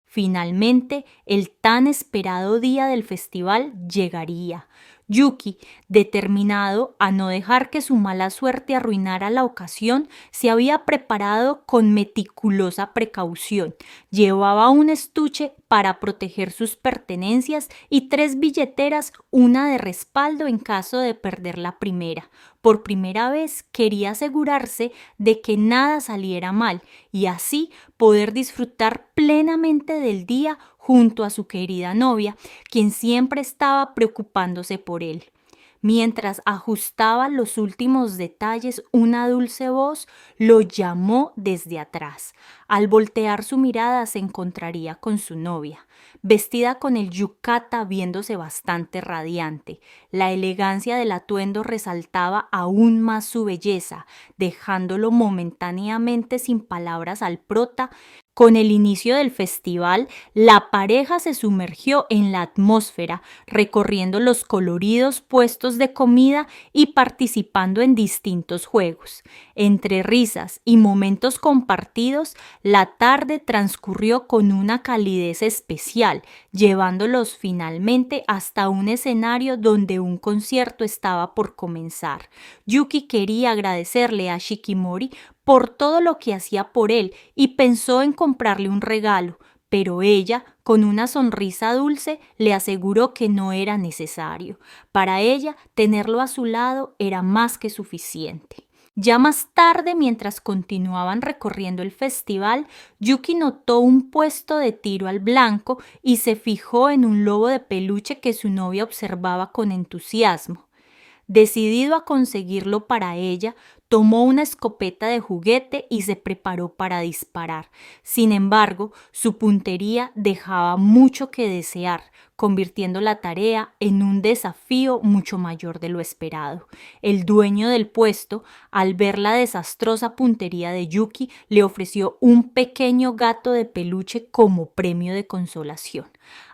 Finalmente, el tan esperado día del festival llegaría. Yuki, determinado a no dejar que su mala suerte arruinara la ocasión, se había preparado con meticulosa precaución. Llevaba un estuche para proteger sus pertenencias y 3 billeteras, una de respaldo en caso de perder la primera. Por primera vez quería asegurarse de que nada saliera mal y así poder disfrutar plenamente del día junto a su querida novia, quien siempre estaba preocupándose por él. Mientras ajustaba los últimos detalles, una dulce voz lo llamó desde atrás. Al voltear su mirada se encontraría con su novia, vestida con el yukata, viéndose bastante radiante. La elegancia del atuendo resaltaba aún más su belleza, dejándolo momentáneamente sin palabras al prota. Con el inicio del festival, la pareja se sumergió en la atmósfera, recorriendo los coloridos puestos de comida y participando en distintos juegos. Entre risas y momentos compartidos, la tarde transcurrió con una calidez especial, llevándolos finalmente hasta un escenario donde un concierto estaba por comenzar. Yuki quería agradecerle a Shikimori por todo lo que hacía por él y pensó en comprarle un regalo, pero ella, con una sonrisa dulce, le aseguró que no era necesario. Para ella, tenerlo a su lado era más que suficiente. Ya más tarde, mientras continuaban recorriendo el festival, Yuki notó un puesto de tiro al blanco y se fijó en un lobo de peluche que su novia observaba con entusiasmo. Decidido a conseguirlo para ella, tomó una escopeta de juguete y se preparó para disparar. Sin embargo, su puntería dejaba mucho que desear, convirtiendo la tarea en un desafío mucho mayor de lo esperado. El dueño del puesto, al ver la desastrosa puntería de Yuki, le ofreció un pequeño gato de peluche como premio de consolación.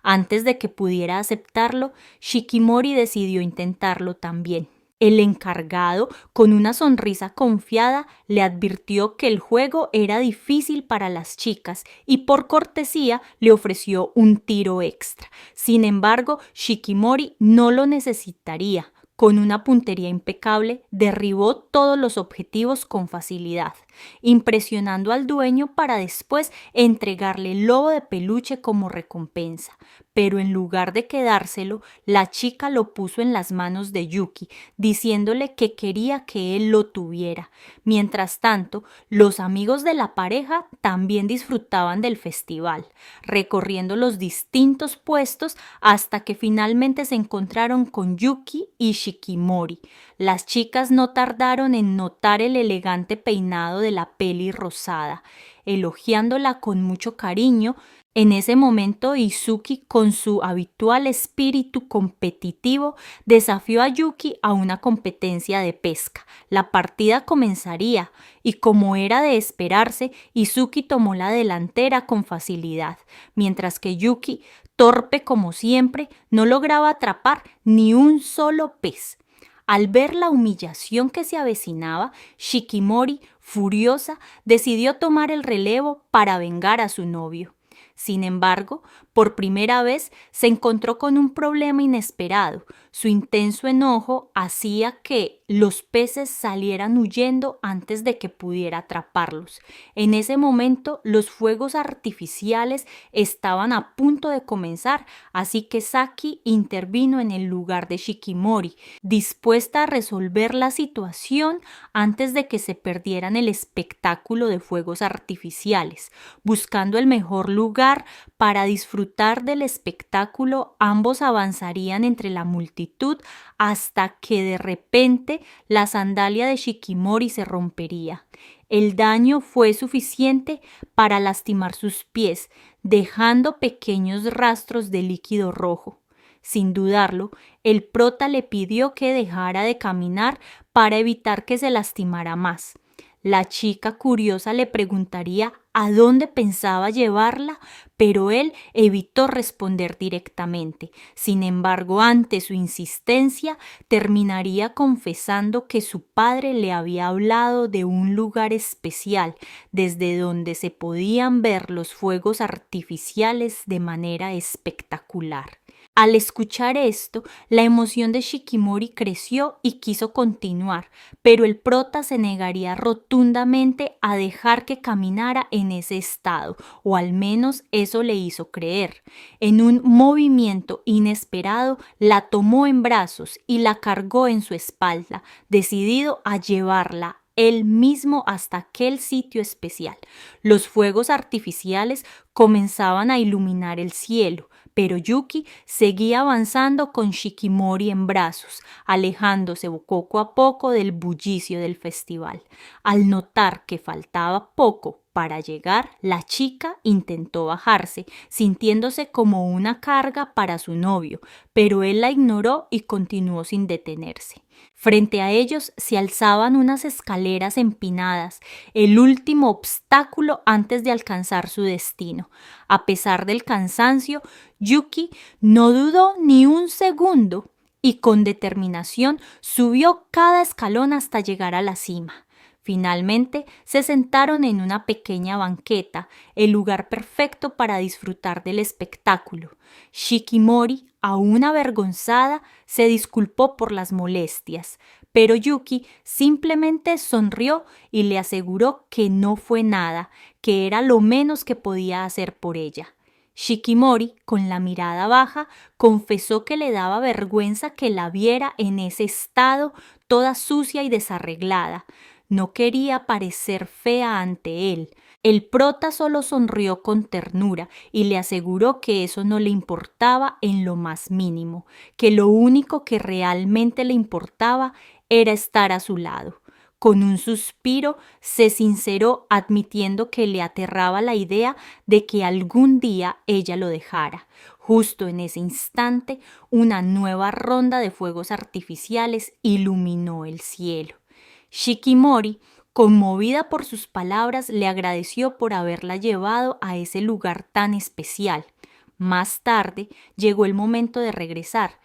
Antes de que pudiera aceptarlo, Shikimori decidió intentarlo también. El encargado, con una sonrisa confiada, le advirtió que el juego era difícil para las chicas y por cortesía le ofreció un tiro extra. Sin embargo, Shikimori no lo necesitaría. Con una puntería impecable, derribó todos los objetivos con facilidad, impresionando al dueño para después entregarle el lobo de peluche como recompensa. Pero en lugar de quedárselo, la chica lo puso en las manos de Yuki, diciéndole que quería que él lo tuviera. Mientras tanto, los amigos de la pareja también disfrutaban del festival, recorriendo los distintos puestos hasta que finalmente se encontraron con Yuki y Shikimori. Las chicas no tardaron en notar el elegante peinado de la peli rosada, elogiándola con mucho cariño. En ese momento, Izuki, con su habitual espíritu competitivo, desafió a Yuki a una competencia de pesca. La partida comenzaría y, como era de esperarse, Izuki tomó la delantera con facilidad, mientras que Yuki, torpe como siempre, no lograba atrapar ni un solo pez. Al ver la humillación que se avecinaba, Shikimori, furiosa, decidió tomar el relevo para vengar a su novio. Sin embargo, por primera vez se encontró con un problema inesperado. Su intenso enojo hacía que los peces salieran huyendo antes de que pudiera atraparlos. En ese momento, los fuegos artificiales estaban a punto de comenzar, así que Saki intervino en el lugar de Shikimori, dispuesta a resolver la situación antes de que se perdieran el espectáculo de fuegos artificiales. Buscando el mejor lugar para disfrutar del espectáculo, ambos avanzarían entre la multitud hasta que de repente la sandalia de Shikimori se rompería. El daño fue suficiente para lastimar sus pies, dejando pequeños rastros de líquido rojo. Sin dudarlo, el prota le pidió que dejara de caminar para evitar que se lastimara más. La chica curiosa le preguntaría a dónde pensaba llevarla, pero él evitó responder directamente. Sin embargo, ante su insistencia, terminaría confesando que su padre le había hablado de un lugar especial desde donde se podían ver los fuegos artificiales de manera espectacular. Al escuchar esto, la emoción de Shikimori creció y quiso continuar, pero el prota se negaría rotundamente a dejar que caminara en ese estado, o al menos eso le hizo creer. En un movimiento inesperado, la tomó en brazos y la cargó en su espalda, decidido a llevarla él mismo hasta aquel sitio especial. Los fuegos artificiales comenzaban a iluminar el cielo, pero Yuki seguía avanzando con Shikimori en brazos, alejándose poco a poco del bullicio del festival. Al notar que faltaba poco para llegar, la chica intentó bajarse, sintiéndose como una carga para su novio, pero él la ignoró y continuó sin detenerse. Frente a ellos se alzaban unas escaleras empinadas, el último obstáculo antes de alcanzar su destino. A pesar del cansancio, Yuki no dudó ni un segundo y con determinación subió cada escalón hasta llegar a la cima. Finalmente se sentaron en una pequeña banqueta, el lugar perfecto para disfrutar del espectáculo. Shikimori, aún avergonzada, se disculpó por las molestias, pero Yuki simplemente sonrió y le aseguró que no fue nada, que era lo menos que podía hacer por ella. Shikimori, con la mirada baja, confesó que le daba vergüenza que la viera en ese estado, toda sucia y desarreglada. No quería parecer fea ante él. El prota solo sonrió con ternura y le aseguró que eso no le importaba en lo más mínimo, que lo único que realmente le importaba era estar a su lado. Con un suspiro se sinceró admitiendo que le aterraba la idea de que algún día ella lo dejara. Justo en ese instante, una nueva ronda de fuegos artificiales iluminó el cielo. Shikimori, conmovida por sus palabras, le agradeció por haberla llevado a ese lugar tan especial. Más tarde llegó el momento de regresar.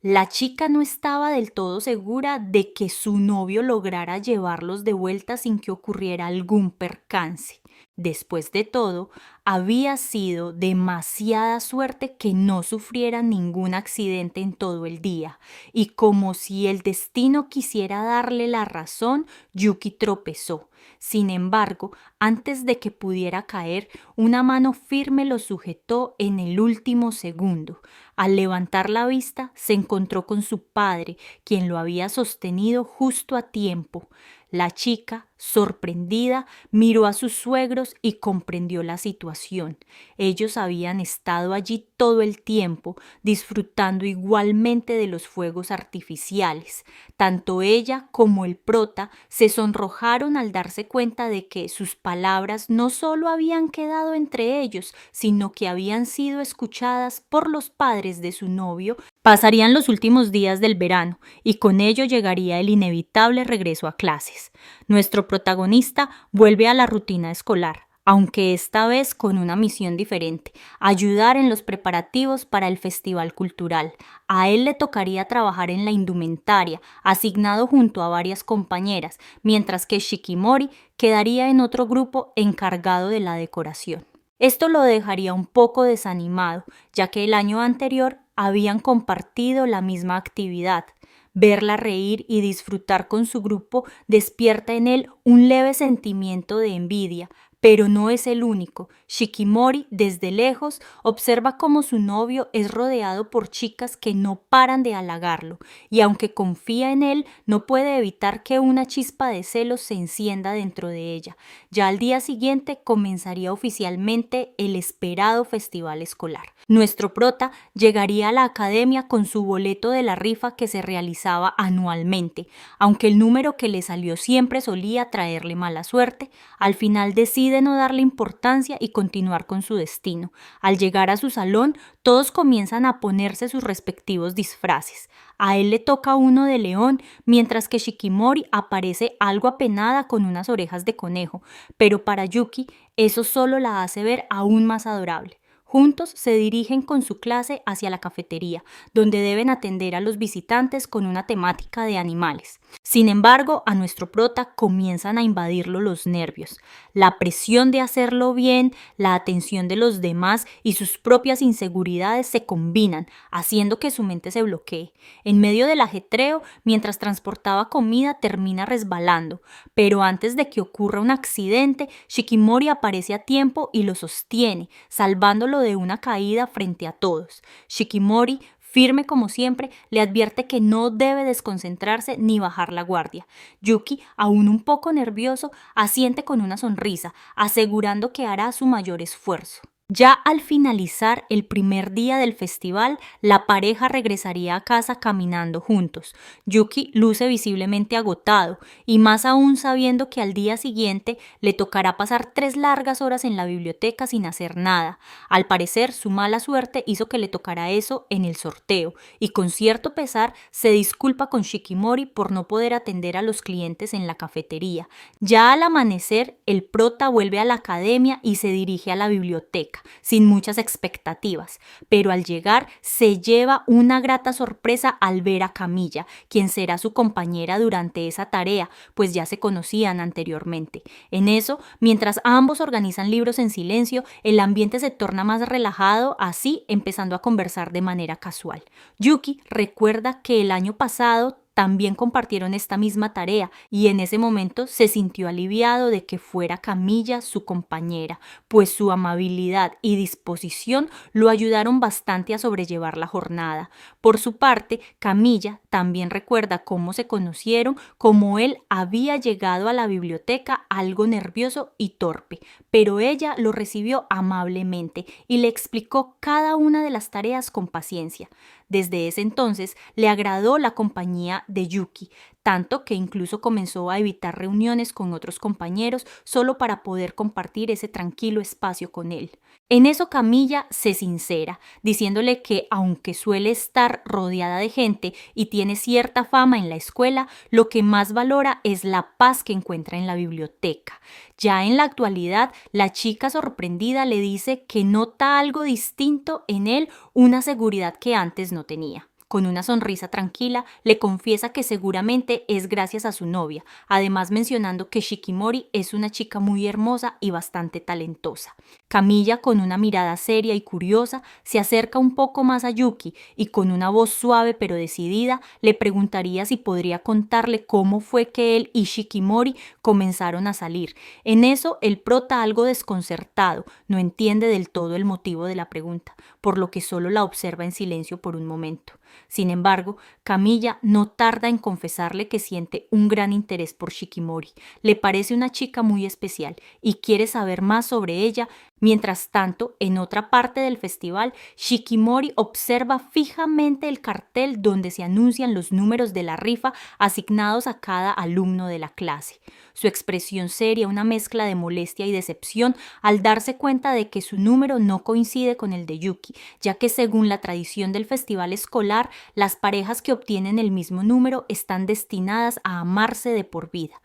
La chica no estaba del todo segura de que su novio lograra llevarlos de vuelta sin que ocurriera algún percance. Después de todo, había sido demasiada suerte que no sufrieran ningún accidente en todo el día, y como si el destino quisiera darle la razón, Yuki tropezó. Sin embargo, antes de que pudiera caer, una mano firme lo sujetó en el último segundo. Al levantar la vista, se encontró con su padre, quien lo había sostenido justo a tiempo. La chica, sorprendida, miró a sus suegros y comprendió la situación. Ellos habían estado allí todo el tiempo, disfrutando igualmente de los fuegos artificiales. Tanto ella como el prota se sonrojaron al darse cuenta de que sus palabras no solo habían quedado entre ellos, sino que habían sido escuchadas por los padres de su novio. Pasarían los últimos días del verano y con ello llegaría el inevitable regreso a clases. Nuestro protagonista vuelve a la rutina escolar, aunque esta vez con una misión diferente: ayudar en los preparativos para el festival cultural. A él le tocaría trabajar en la indumentaria, asignado junto a varias compañeras, mientras que Shikimori quedaría en otro grupo encargado de la decoración. Esto lo dejaría un poco desanimado, ya que el año anterior habían compartido la misma actividad. Verla reír y disfrutar con su grupo despierta en él un leve sentimiento de envidia, pero no es el único. Shikimori, desde lejos, observa cómo su novio es rodeado por chicas que no paran de halagarlo, y aunque confía en él, no puede evitar que una chispa de celos se encienda dentro de ella. Ya al día siguiente comenzaría oficialmente el esperado festival escolar. Nuestro prota llegaría a la academia con su boleto de la rifa que se realizaba anualmente. Aunque el número que le salió siempre solía traerle mala suerte, al final decide no darle importancia y continuar con su destino. Al llegar a su salón, todos comienzan a ponerse sus respectivos disfraces. A él le toca uno de león, mientras que Shikimori aparece algo apenada con unas orejas de conejo, pero para Yuki eso solo la hace ver aún más adorable. Juntos se dirigen con su clase hacia la cafetería, donde deben atender a los visitantes con una temática de animales. Sin embargo, a nuestro prota comienzan a invadirlo los nervios. La presión de hacerlo bien, la atención de los demás y sus propias inseguridades se combinan, haciendo que su mente se bloquee. En medio del ajetreo, mientras transportaba comida, termina resbalando, pero antes de que ocurra un accidente, Shikimori aparece a tiempo y lo sostiene, salvándolo de una caída frente a todos. Shikimori, firme como siempre, le advierte que no debe desconcentrarse ni bajar la guardia. Yuki, aún un poco nervioso, asiente con una sonrisa, asegurando que hará su mayor esfuerzo. Ya al finalizar el primer día del festival, la pareja regresaría a casa caminando juntos. Yuki luce visiblemente agotado, y más aún sabiendo que al día siguiente le tocará pasar 3 largas horas en la biblioteca sin hacer nada. Al parecer, su mala suerte hizo que le tocara eso en el sorteo, y con cierto pesar se disculpa con Shikimori por no poder atender a los clientes en la cafetería. Ya al amanecer, el prota vuelve a la academia y se dirige a la biblioteca, sin muchas expectativas, pero al llegar se lleva una grata sorpresa al ver a Camilla, quien será su compañera durante esa tarea, pues ya se conocían anteriormente. En eso, mientras ambos organizan libros en silencio, el ambiente se torna más relajado, así empezando a conversar de manera casual. Yuki recuerda que el año pasado también compartieron esta misma tarea y en ese momento se sintió aliviado de que fuera Camilla su compañera, pues su amabilidad y disposición lo ayudaron bastante a sobrellevar la jornada. Por su parte, Camilla también recuerda cómo se conocieron, cómo él había llegado a la biblioteca algo nervioso y torpe, pero ella lo recibió amablemente y le explicó cada una de las tareas con paciencia. Desde ese entonces le agradó la compañía de Yuki, tanto que incluso comenzó a evitar reuniones con otros compañeros solo para poder compartir ese tranquilo espacio con él. En eso Camilla se sincera, diciéndole que aunque suele estar rodeada de gente y tiene cierta fama en la escuela, lo que más valora es la paz que encuentra en la biblioteca. Ya en la actualidad, la chica sorprendida le dice que nota algo distinto en él, una seguridad que antes no tenía. Con una sonrisa tranquila, le confiesa que seguramente es gracias a su novia, además mencionando que Shikimori es una chica muy hermosa y bastante talentosa. Camilla, con una mirada seria y curiosa, se acerca un poco más a Yuki y con una voz suave pero decidida le preguntaría si podría contarle cómo fue que él y Shikimori comenzaron a salir. En eso, el prota, algo desconcertado, no entiende del todo el motivo de la pregunta, por lo que solo la observa en silencio por un momento. Sin embargo, Camilla no tarda en confesarle que siente un gran interés por Shikimori. Le parece una chica muy especial y quiere saber más sobre ella. Mientras tanto, en otra parte del festival, Shikimori observa fijamente el cartel donde se anuncian los números de la rifa asignados a cada alumno de la clase. Su expresión seria, una mezcla de molestia y decepción al darse cuenta de que su número no coincide con el de Yuki, ya que según la tradición del festival escolar, las parejas que obtienen el mismo número están destinadas a amarse de por vida.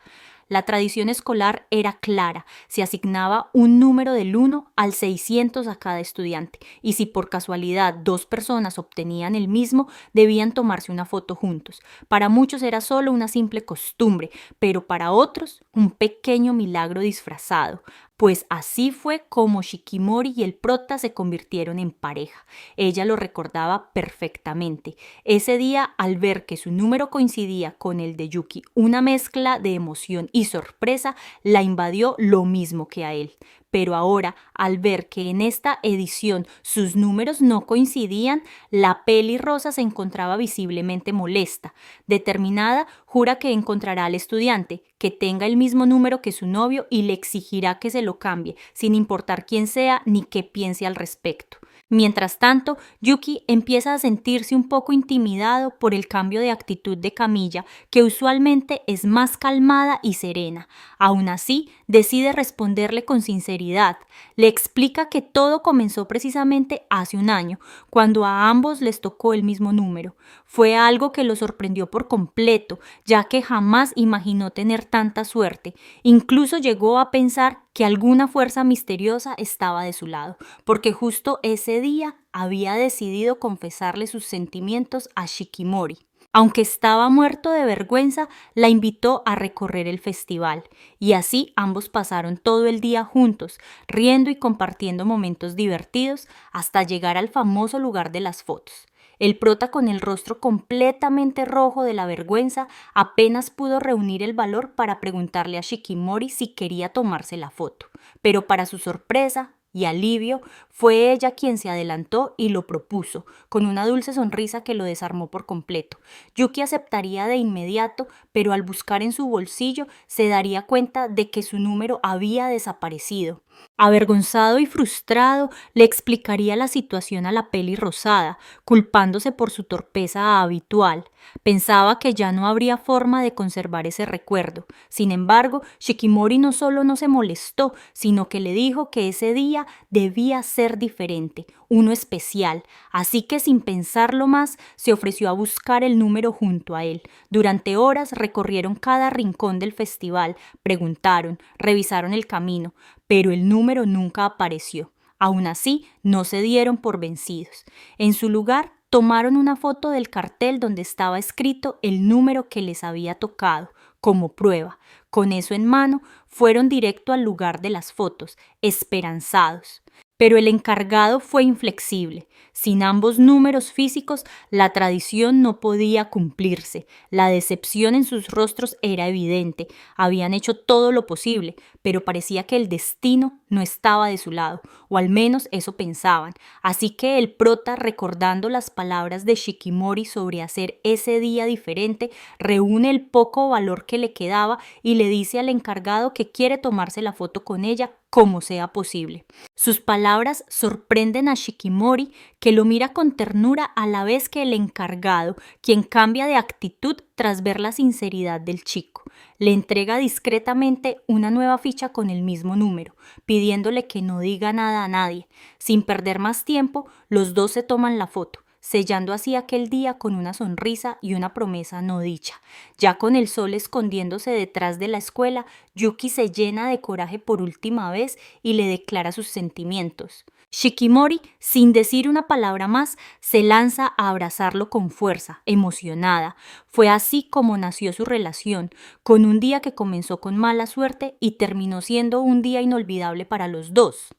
La tradición escolar era clara, se asignaba un número del 1 al 600 a cada estudiante y si por casualidad dos personas obtenían el mismo, debían tomarse una foto juntos. Para muchos era solo una simple costumbre, pero para otros un pequeño milagro disfrazado. Pues así fue como Shikimori y el prota se convirtieron en pareja. Ella lo recordaba perfectamente. Ese día, al ver que su número coincidía con el de Yuki, una mezcla de emoción y sorpresa la invadió lo mismo que a él. Pero ahora, al ver que en esta edición sus números no coincidían, la pelirrosa se encontraba visiblemente molesta. Determinada, jura que encontrará al estudiante, que tenga el mismo número que su novio y le exigirá que se lo cambie, sin importar quién sea ni qué piense al respecto. Mientras tanto, Yuki empieza a sentirse un poco intimidado por el cambio de actitud de Camilla, que usualmente es más calmada y serena. Aún así, decide responderle con sinceridad. Le explica que todo comenzó precisamente hace un año, cuando a ambos les tocó el mismo número. Fue algo que lo sorprendió por completo, ya que jamás imaginó tener tanta suerte. Incluso llegó a pensar que alguna fuerza misteriosa estaba de su lado, porque justo ese día había decidido confesarle sus sentimientos a Shikimori. Aunque estaba muerto de vergüenza, la invitó a recorrer el festival, y así ambos pasaron todo el día juntos, riendo y compartiendo momentos divertidos hasta llegar al famoso lugar de las fotos. El prota, con el rostro completamente rojo de la vergüenza, apenas pudo reunir el valor para preguntarle a Shikimori si quería tomarse la foto. Pero para su sorpresa y alivio, fue ella quien se adelantó y lo propuso, con una dulce sonrisa que lo desarmó por completo. Yuki aceptaría de inmediato, pero al buscar en su bolsillo se daría cuenta de que su número había desaparecido. Avergonzado y frustrado, le explicaría la situación a la pelirrosada, culpándose por su torpeza habitual. Pensaba que ya no habría forma de conservar ese recuerdo. Sin embargo, Shikimori no solo no se molestó, sino que le dijo que ese día debía ser diferente, uno especial, así que sin pensarlo más, se ofreció a buscar el número junto a él. Durante horas recorrieron cada rincón del festival, preguntaron, revisaron el camino, pero el número nunca apareció. Aún así, no se dieron por vencidos. En su lugar, tomaron una foto del cartel donde estaba escrito el número que les había tocado, como prueba. Con eso en mano, fueron directo al lugar de las fotos, esperanzados. Pero el encargado fue inflexible. Sin ambos números físicos, la tradición no podía cumplirse. La decepción en sus rostros era evidente. Habían hecho todo lo posible, pero parecía que el destino no estaba de su lado, o al menos eso pensaban. Así que el prota, recordando las palabras de Shikimori sobre hacer ese día diferente, reúne el poco valor que le quedaba y le dice al encargado que quiere tomarse la foto con ella como sea posible. Sus palabras sorprenden a Shikimori, que lo mira con ternura a la vez que el encargado, quien cambia de actitud tras ver la sinceridad del chico. Le entrega discretamente una nueva ficha con el mismo número, pidiéndole que no diga nada a nadie. Sin perder más tiempo, los dos se toman la foto. sellando así aquel día con una sonrisa y una promesa no dicha. Ya con el sol escondiéndose detrás de la escuela, Yuki se llena de coraje por última vez y le declara sus sentimientos. Shikimori, sin decir una palabra más, se lanza a abrazarlo con fuerza, emocionada. Fue así como nació su relación, con un día que comenzó con mala suerte y terminó siendo un día inolvidable para los dos.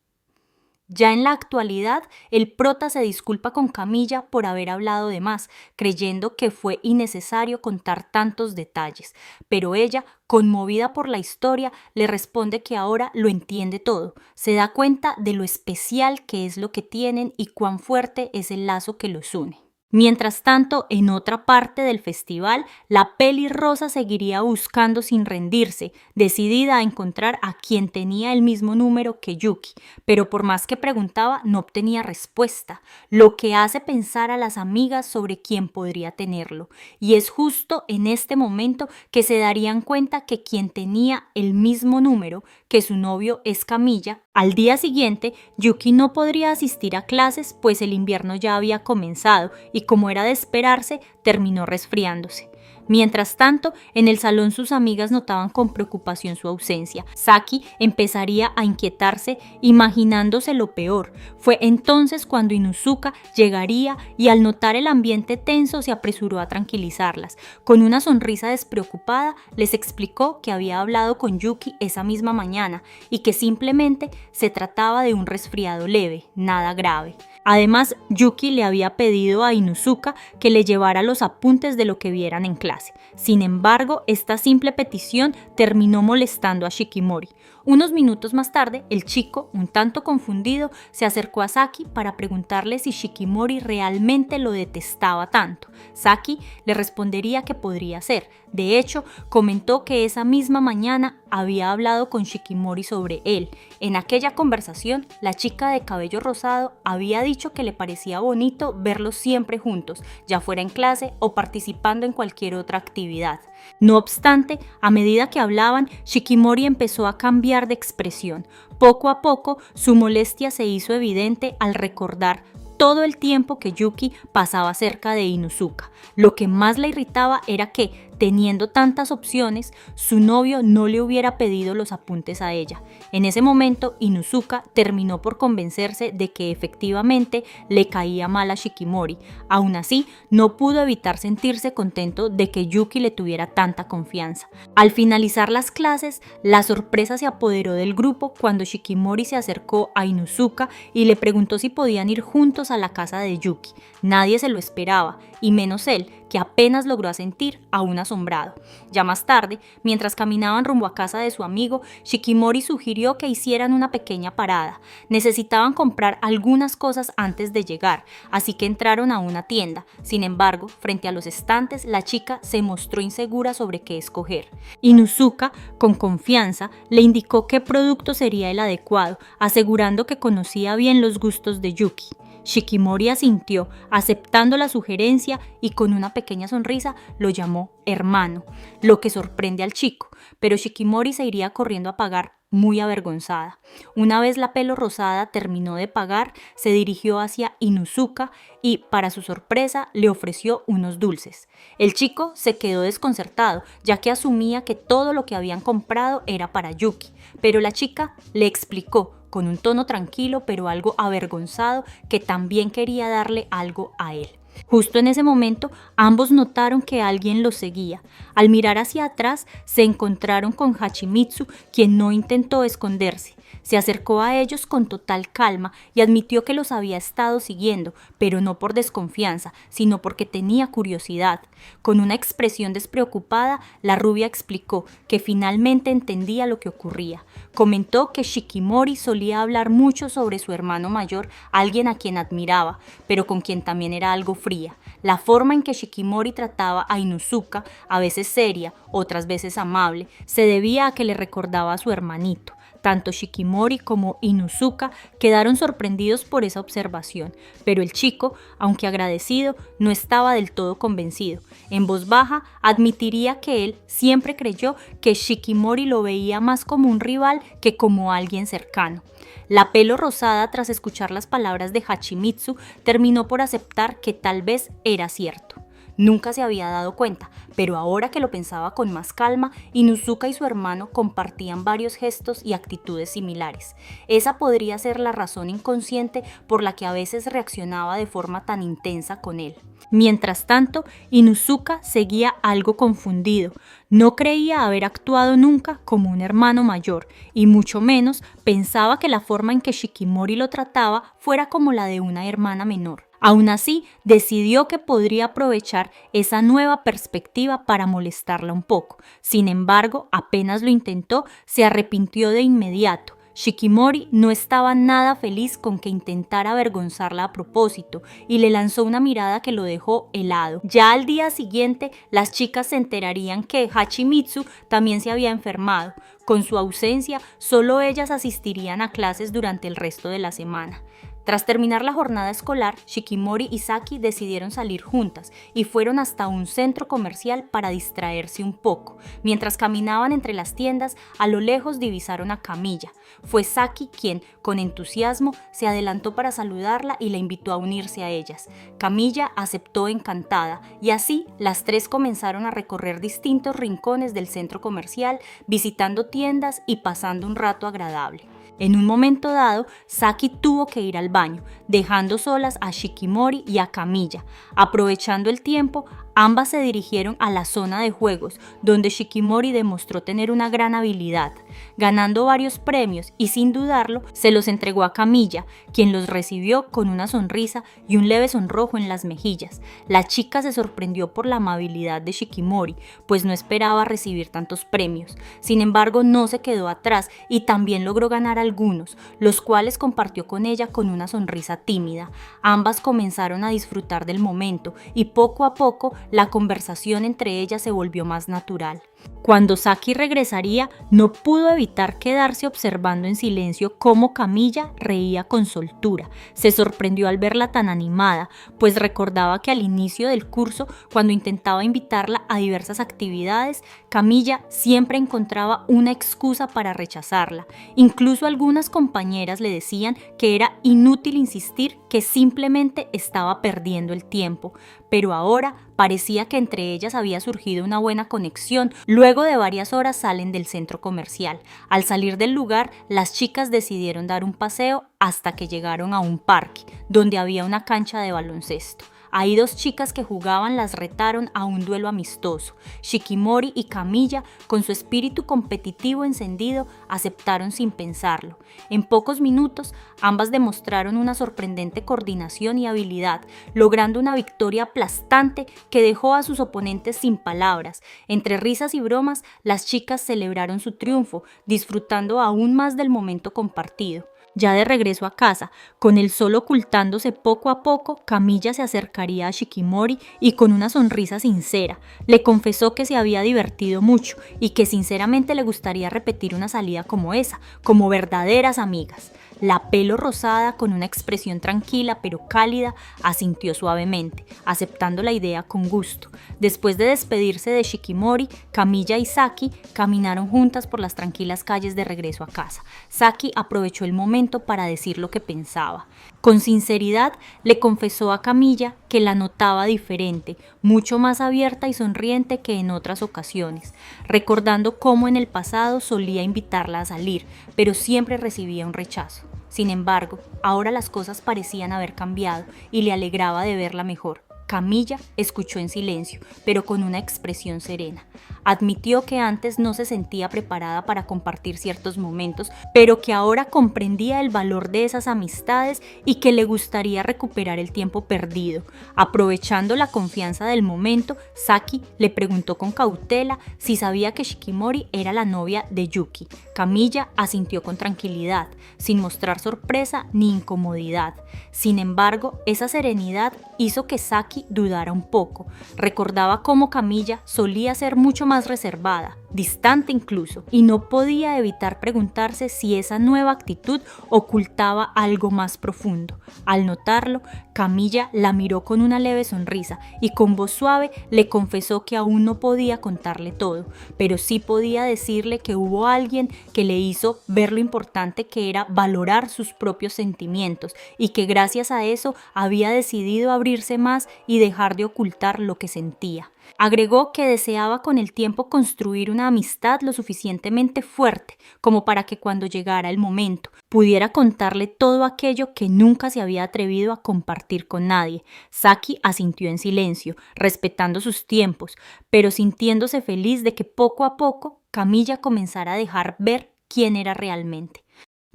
Ya en la actualidad, el prota se disculpa con Camilla por haber hablado de más, creyendo que fue innecesario contar tantos detalles, pero ella, conmovida por la historia, le responde que ahora lo entiende todo, se da cuenta de lo especial que es lo que tienen y cuán fuerte es el lazo que los une. Mientras tanto, en otra parte del festival, la pelirrosa seguiría buscando sin rendirse, decidida a encontrar a quien tenía el mismo número que Yuki, pero por más que preguntaba no obtenía respuesta, lo que hace pensar a las amigas sobre quién podría tenerlo. Y es justo en este momento que se darían cuenta que quien tenía el mismo número que su novio es Camilla. Al día siguiente, Yuki no podría asistir a clases pues el invierno ya había comenzado y como era de esperarse, terminó resfriándose. Mientras tanto, en el salón sus amigas notaban con preocupación su ausencia. Saki empezaría a inquietarse, imaginándose lo peor. Fue entonces cuando Inuzuka llegaría y al notar el ambiente tenso se apresuró a tranquilizarlas. Con una sonrisa despreocupada, les explicó que había hablado con Yuki esa misma mañana y que simplemente se trataba de un resfriado leve, nada grave. Además, Yuki le había pedido a Inuzuka que le llevara los apuntes de lo que vieran en clase. Sin embargo, esta simple petición terminó molestando a Shikimori. Unos minutos más tarde, el chico, un tanto confundido, se acercó a Saki para preguntarle si Shikimori realmente lo detestaba tanto. Saki le respondería que podría ser. De hecho, comentó que esa misma mañana había hablado con Shikimori sobre él. En aquella conversación, la chica de cabello rosado había dicho que le parecía bonito verlos siempre juntos, ya fuera en clase o participando en cualquier otra actividad. No obstante, a medida que hablaban, Shikimori empezó a cambiar de expresión. Poco a poco, su molestia se hizo evidente al recordar todo el tiempo que Yuki pasaba cerca de Inuzuka. Lo que más le irritaba era que, teniendo tantas opciones, su novio no le hubiera pedido los apuntes a ella. En ese momento, Inuzuka terminó por convencerse de que efectivamente le caía mal a Shikimori. Aún así, no pudo evitar sentirse contento de que Yuki le tuviera tanta confianza. Al finalizar las clases, la sorpresa se apoderó del grupo cuando Shikimori se acercó a Inuzuka y le preguntó si podían ir juntos a la casa de Yuki. Nadie se lo esperaba, y menos él, que apenas logró asentir, aún asombrado. Ya más tarde, mientras caminaban rumbo a casa de su amigo, Shikimori sugirió que hicieran una pequeña parada. Necesitaban comprar algunas cosas antes de llegar, así que entraron a una tienda. Sin embargo, frente a los estantes, la chica se mostró insegura sobre qué escoger. Inuzuka, con confianza, le indicó qué producto sería el adecuado, asegurando que conocía bien los gustos de Yuki. Shikimori asintió, aceptando la sugerencia y con una pequeña sonrisa lo llamó hermano, lo que sorprende al chico, pero Shikimori se iría corriendo a pagar muy avergonzada. Una vez la pelo rosada terminó de pagar, se dirigió hacia Inuzuka y, para su sorpresa, le ofreció unos dulces. El chico se quedó desconcertado, ya que asumía que todo lo que habían comprado era para Yuki, pero la chica le explicó, con un tono tranquilo pero algo avergonzado, que también quería darle algo a él. Justo en ese momento, ambos notaron que alguien los seguía. Al mirar hacia atrás, se encontraron con Hachimitsu, quien no intentó esconderse. Se acercó a ellos con total calma y admitió que los había estado siguiendo, pero no por desconfianza, sino porque tenía curiosidad. Con una expresión despreocupada, la rubia explicó que finalmente entendía lo que ocurría. Comentó que Shikimori solía hablar mucho sobre su hermano mayor, alguien a quien admiraba, pero con quien también era algo fría. La forma en que Shikimori trataba a Inuzuka, a veces seria, otras veces amable, se debía a que le recordaba a su hermanito. Tanto Shikimori como Inuzuka quedaron sorprendidos por esa observación, pero el chico, aunque agradecido, no estaba del todo convencido. En voz baja, admitiría que él siempre creyó que Shikimori lo veía más como un rival que como alguien cercano. La Pelo Rosada, tras escuchar las palabras de Hachimitsu, terminó por aceptar que tal vez era cierto. Nunca se había dado cuenta, pero ahora que lo pensaba con más calma, Inuzuka y su hermano compartían varios gestos y actitudes similares. Esa podría ser la razón inconsciente por la que a veces reaccionaba de forma tan intensa con él. Mientras tanto, Inuzuka seguía algo confundido. No creía haber actuado nunca como un hermano mayor, y mucho menos pensaba que la forma en que Shikimori lo trataba fuera como la de una hermana menor. Aún así, decidió que podría aprovechar esa nueva perspectiva para molestarla un poco. Sin embargo, apenas lo intentó, se arrepintió de inmediato. Shikimori no estaba nada feliz con que intentara avergonzarla a propósito y le lanzó una mirada que lo dejó helado. Ya al día siguiente, las chicas se enterarían que Hachimitsu también se había enfermado. Con su ausencia, solo ellas asistirían a clases durante el resto de la semana. Tras terminar la jornada escolar, Shikimori y Saki decidieron salir juntas y fueron hasta un centro comercial para distraerse un poco. Mientras caminaban entre las tiendas, a lo lejos divisaron a Kamiya. Fue Saki quien, con entusiasmo, se adelantó para saludarla y la invitó a unirse a ellas. Kamiya aceptó encantada y así las tres comenzaron a recorrer distintos rincones del centro comercial, visitando tiendas y pasando un rato agradable. En un momento dado, Saki tuvo que ir al baño, dejando solas a Shikimori y a Kamiya. Aprovechando el tiempo, ambas se dirigieron a la zona de juegos, donde Shikimori demostró tener una gran habilidad, ganando varios premios y sin dudarlo, se los entregó a Kamiya, quien los recibió con una sonrisa y un leve sonrojo en las mejillas. La chica se sorprendió por la amabilidad de Shikimori, pues no esperaba recibir tantos premios. Sin embargo, no se quedó atrás y también logró ganar algunos, los cuales compartió con ella con una sonrisa tímida. Ambas comenzaron a disfrutar del momento y poco a poco la conversación entre ellas se volvió más natural. Cuando Saki regresaría, no pudo evitar quedarse observando en silencio cómo Kamiya reía con soltura. Se sorprendió al verla tan animada, pues recordaba que al inicio del curso, cuando intentaba invitarla a diversas actividades, Kamiya siempre encontraba una excusa para rechazarla. Incluso algunas compañeras le decían que era inútil insistir, que simplemente estaba perdiendo el tiempo. Pero ahora parecía que entre ellas había surgido una buena conexión. Luego de varias horas salen del centro comercial. Al salir del lugar, las chicas decidieron dar un paseo hasta que llegaron a un parque, donde había una cancha de baloncesto. Ahí dos chicas que jugaban las retaron a un duelo amistoso. Shikimori y Kamiya, con su espíritu competitivo encendido, aceptaron sin pensarlo. En pocos minutos, ambas demostraron una sorprendente coordinación y habilidad, logrando una victoria aplastante que dejó a sus oponentes sin palabras. Entre risas y bromas, las chicas celebraron su triunfo, disfrutando aún más del momento compartido. Ya de regreso a casa, con el sol ocultándose poco a poco, Kamiya se acercaría a Shikimori y con una sonrisa sincera, le confesó que se había divertido mucho y que sinceramente le gustaría repetir una salida como esa, como verdaderas amigas. La Pelo Rosada, con una expresión tranquila pero cálida, asintió suavemente, aceptando la idea con gusto. Después de despedirse de Shikimori, Kamiya y Saki caminaron juntas por las tranquilas calles de regreso a casa. Saki aprovechó el momento para decir lo que pensaba. Con sinceridad le confesó a Kamiya que la notaba diferente, mucho más abierta y sonriente que en otras ocasiones, recordando cómo en el pasado solía invitarla a salir, pero siempre recibía un rechazo. Sin embargo, ahora las cosas parecían haber cambiado y le alegraba de verla mejor. Kamiya escuchó en silencio, pero con una expresión serena. Admitió que antes no se sentía preparada para compartir ciertos momentos, pero que ahora comprendía el valor de esas amistades y que le gustaría recuperar el tiempo perdido. Aprovechando la confianza del momento, Saki le preguntó con cautela si sabía que Shikimori era la novia de Yuki. Kamiya asintió con tranquilidad, sin mostrar sorpresa ni incomodidad. Sin embargo, esa serenidad hizo que Saki dudara un poco. Recordaba cómo Kamiya solía ser mucho más reservada, distante incluso, y no podía evitar preguntarse si esa nueva actitud ocultaba algo más profundo. Al notarlo, Camilla la miró con una leve sonrisa y con voz suave le confesó que aún no podía contarle todo, pero sí podía decirle que hubo alguien que le hizo ver lo importante que era valorar sus propios sentimientos y que gracias a eso había decidido abrirse más y dejar de ocultar lo que sentía. Agregó que deseaba con el tiempo construir una amistad lo suficientemente fuerte como para que cuando llegara el momento pudiera contarle todo aquello que nunca se había atrevido a compartir con nadie. Saki asintió en silencio, respetando sus tiempos, pero sintiéndose feliz de que poco a poco Camilla comenzara a dejar ver quién era realmente.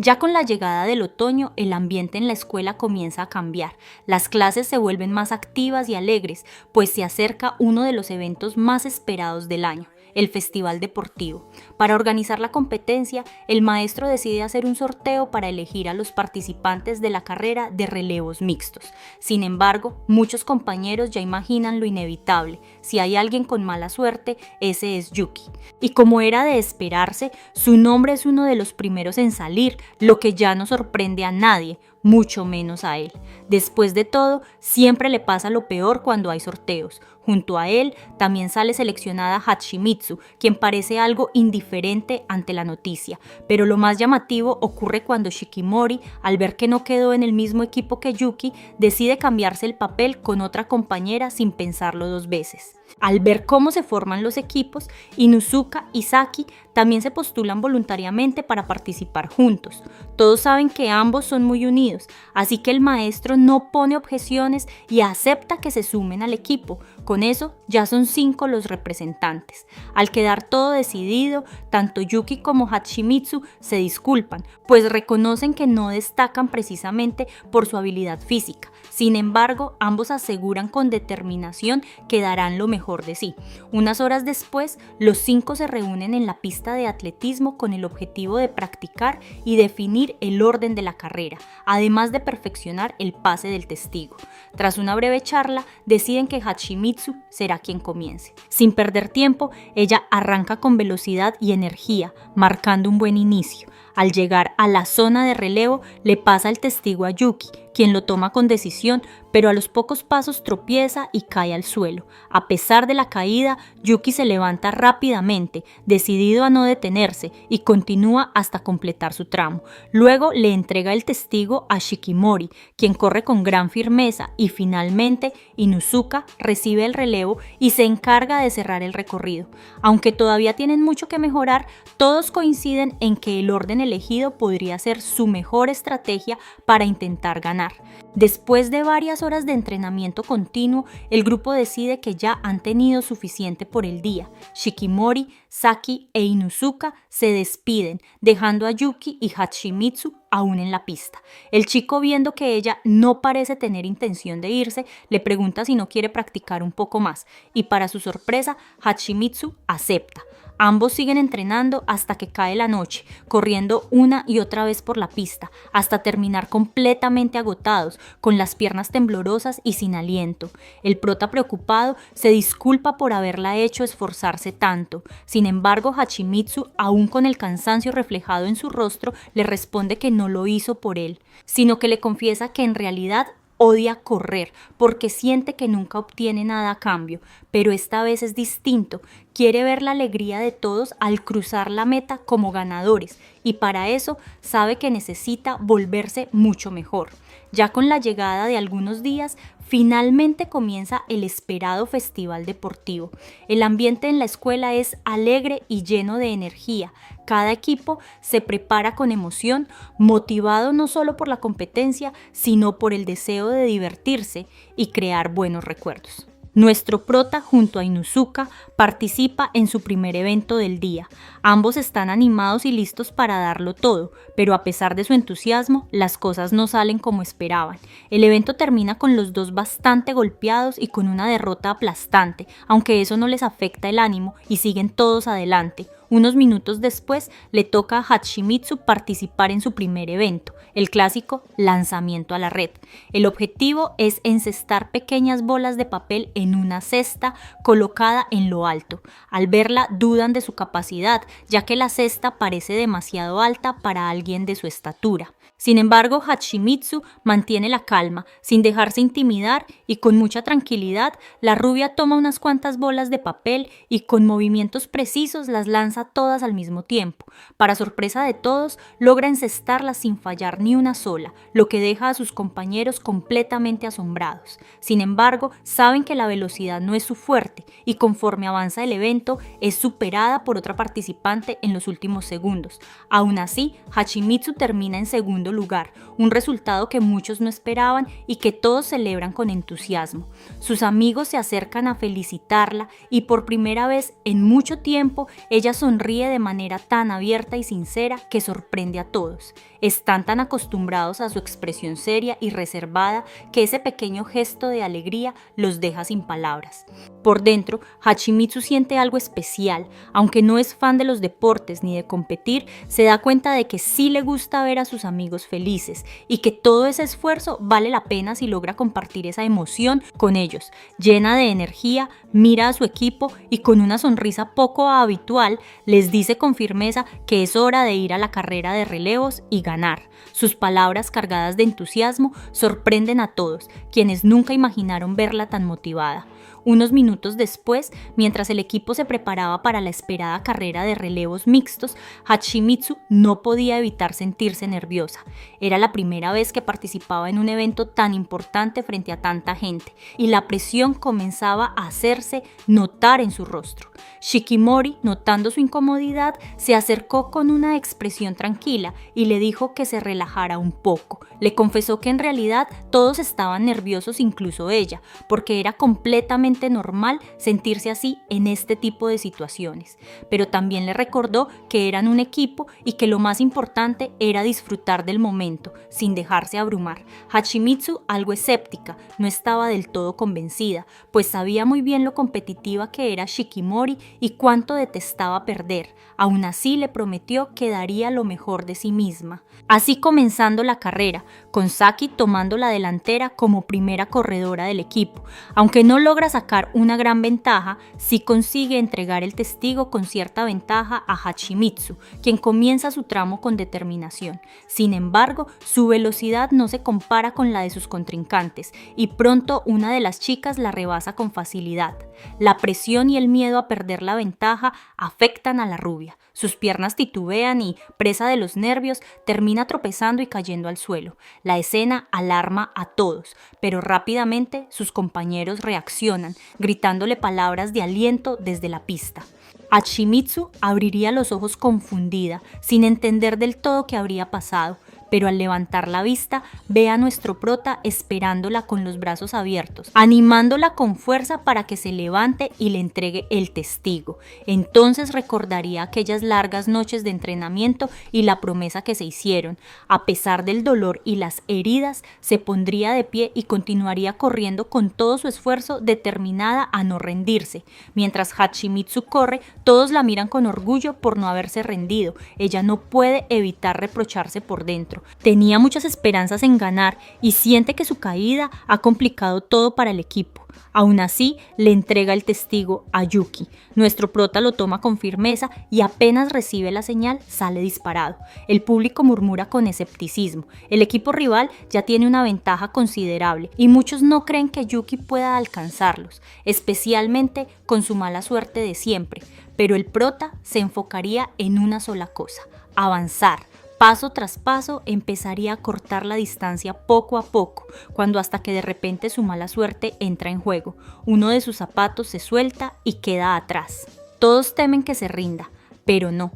Ya con la llegada del otoño, el ambiente en la escuela comienza a cambiar. Las clases se vuelven más activas y alegres, pues se acerca uno de los eventos más esperados del año, el Festival Deportivo. Para organizar la competencia, el maestro decide hacer un sorteo para elegir a los participantes de la carrera de relevos mixtos. Sin embargo, muchos compañeros ya imaginan lo inevitable. Si hay alguien con mala suerte, ese es Yuki. Y como era de esperarse, su nombre es uno de los primeros en salir, lo que ya no sorprende a nadie, mucho menos a él. Después de todo, siempre le pasa lo peor cuando hay sorteos. Junto a él también sale seleccionada Hachimitsu, quien parece algo indiferente ante la noticia. Pero lo más llamativo ocurre cuando Shikimori, al ver que no quedó en el mismo equipo que Yuki, decide cambiarse el papel con otra compañera sin pensarlo dos veces. Al ver cómo se forman los equipos, Inuzuka y Saki también se postulan voluntariamente para participar juntos. Todos saben que ambos son muy unidos, así que el maestro no pone objeciones y acepta que se sumen al equipo. Con eso ya son 5 los representantes. Al quedar todo decidido, tanto Yuki como Hachimitsu se disculpan, pues reconocen que no destacan precisamente por su habilidad física. Sin embargo, ambos aseguran con determinación que darán lo mejor de sí. Unas horas después, los 5 se reúnen en la pista de atletismo con el objetivo de practicar y definir el orden de la carrera, además de perfeccionar el pase del testigo. Tras una breve charla, deciden que Hachimitsu será quien comience. Sin perder tiempo, ella arranca con velocidad y energía, marcando un buen inicio. Al llegar a la zona de relevo, le pasa el testigo a Yuki, quien lo toma con decisión, pero a los pocos pasos tropieza y cae al suelo. A pesar de la caída, Yuki se levanta rápidamente, decidido a no detenerse, y continúa hasta completar su tramo. Luego le entrega el testigo a Shikimori, quien corre con gran firmeza, y finalmente Inuzuka recibe el relevo y se encarga de cerrar el recorrido. Aunque todavía tienen mucho que mejorar, todos coinciden en que el orden elegido podría ser su mejor estrategia para intentar ganar. Después de varias horas de entrenamiento continuo, el grupo decide que ya han tenido suficiente por el día. Shikimori, Saki e Inuzuka se despiden, dejando a Yuki y Hachimitsu aún en la pista. El chico, viendo que ella no parece tener intención de irse, le pregunta si no quiere practicar un poco más, y para su sorpresa, Hachimitsu acepta. Ambos siguen entrenando hasta que cae la noche, corriendo una y otra vez por la pista, hasta terminar completamente agotados, con las piernas temblorosas y sin aliento. El prota, preocupado, se disculpa por haberla hecho esforzarse tanto. Sin embargo, Hachimitsu, aún con el cansancio reflejado en su rostro, le responde que no lo hizo por él, sino que le confiesa que en realidad odia correr porque siente que nunca obtiene nada a cambio, pero esta vez es distinto. Quiere ver la alegría de todos al cruzar la meta como ganadores, y para eso sabe que necesita volverse mucho mejor. Ya con la llegada de algunos días, finalmente comienza el esperado festival deportivo. El ambiente en la escuela es alegre y lleno de energía. Cada equipo se prepara con emoción, motivado no solo por la competencia, sino por el deseo de divertirse y crear buenos recuerdos. Nuestro prota, junto a Inuzuka, participa en su primer evento del día. Ambos están animados y listos para darlo todo, pero a pesar de su entusiasmo, las cosas no salen como esperaban. El evento termina con los dos bastante golpeados y con una derrota aplastante, aunque eso no les afecta el ánimo y siguen todos adelante. Unos minutos después le toca a Hachimitsu participar en su primer evento, el clásico lanzamiento a la red. El objetivo es encestar pequeñas bolas de papel en una cesta colocada en lo alto. Al verla dudan de su capacidad, ya que la cesta parece demasiado alta para alguien de su estatura. Sin embargo, Hachimitsu mantiene la calma, sin dejarse intimidar, y con mucha tranquilidad, la rubia toma unas cuantas bolas de papel y con movimientos precisos las lanza todas al mismo tiempo. Para sorpresa de todos, logra encestarlas sin fallar ni una sola, lo que deja a sus compañeros completamente asombrados. Sin embargo, saben que la velocidad no es su fuerte y conforme avanza el evento, es superada por otra participante en los últimos segundos. Aún así, Hachimitsu termina en segundo lugar, un resultado que muchos no esperaban y que todos celebran con entusiasmo. Sus amigos se acercan a felicitarla y por primera vez en mucho tiempo ella sonríe de manera tan abierta y sincera que sorprende a todos. Están tan acostumbrados a su expresión seria y reservada que ese pequeño gesto de alegría los deja sin palabras. Por dentro, Hachimitsu siente algo especial. Aunque no es fan de los deportes ni de competir, se da cuenta de que sí le gusta ver a sus amigos felices y que todo ese esfuerzo vale la pena si logra compartir esa emoción con ellos. Llena de energía, mira a su equipo y con una sonrisa poco habitual les dice con firmeza que es hora de ir a la carrera de relevos y ganar. Sus palabras cargadas de entusiasmo sorprenden a todos, quienes nunca imaginaron verla tan motivada. Unos minutos después, mientras el equipo se preparaba para la esperada carrera de relevos mixtos, Hachimitsu no podía evitar sentirse nerviosa. Era la primera vez que participaba en un evento tan importante frente a tanta gente, y la presión comenzaba a hacerse notar en su rostro. Shikimori, notando su incomodidad, se acercó con una expresión tranquila y le dijo que se relajara un poco. Le confesó que en realidad todos estaban nerviosos, incluso ella, porque era completamente normal sentirse así en este tipo de situaciones. Pero también le recordó que eran un equipo y que lo más importante era disfrutar del momento, sin dejarse abrumar. Hachimitsu, algo escéptica, no estaba del todo convencida, pues sabía muy bien lo competitiva que era Shikimori y cuánto detestaba perder. Aún así le prometió que daría lo mejor de sí misma. Así comenzando la carrera, con Saki tomando la delantera como primera corredora del equipo. Aunque no logra sacar una gran ventaja, sí consigue entregar el testigo con cierta ventaja a Hachimitsu, quien comienza su tramo con determinación. Sin embargo, su velocidad no se compara con la de sus contrincantes y pronto una de las chicas la rebasa con facilidad. La presión y el miedo a perder la ventaja afectan a la rubia. Sus piernas titubean y, presa de los nervios, termina tropezando y cayendo al suelo. La escena alarma a todos, pero rápidamente sus compañeros reaccionan, gritándole palabras de aliento desde la pista. Hachimitsu abriría los ojos confundida, sin entender del todo qué habría pasado, pero al levantar la vista ve a nuestro prota esperándola con los brazos abiertos, animándola con fuerza para que se levante y le entregue el testigo. Entonces recordaría aquellas largas noches de entrenamiento y la promesa que se hicieron. A pesar del dolor y las heridas, se pondría de pie y continuaría corriendo con todo su esfuerzo, determinada a no rendirse. Mientras Hachimitsu corre, todos la miran con orgullo por no haberse rendido. Ella no puede evitar reprocharse por dentro. Tenía muchas esperanzas en ganar y siente que su caída ha complicado todo para el equipo. Aún así, le entrega el testigo a Yuki. Nuestro prota lo toma con firmeza y apenas recibe la señal, sale disparado. El público murmura con escepticismo. El equipo rival ya tiene una ventaja considerable y muchos no creen que Yuki pueda alcanzarlos, especialmente con su mala suerte de siempre. Pero el prota se enfocaría en una sola cosa: avanzar. Paso tras paso empezaría a cortar la distancia poco a poco, cuando hasta que de repente su mala suerte entra en juego. Uno de sus zapatos se suelta y queda atrás. Todos temen que se rinda, pero no.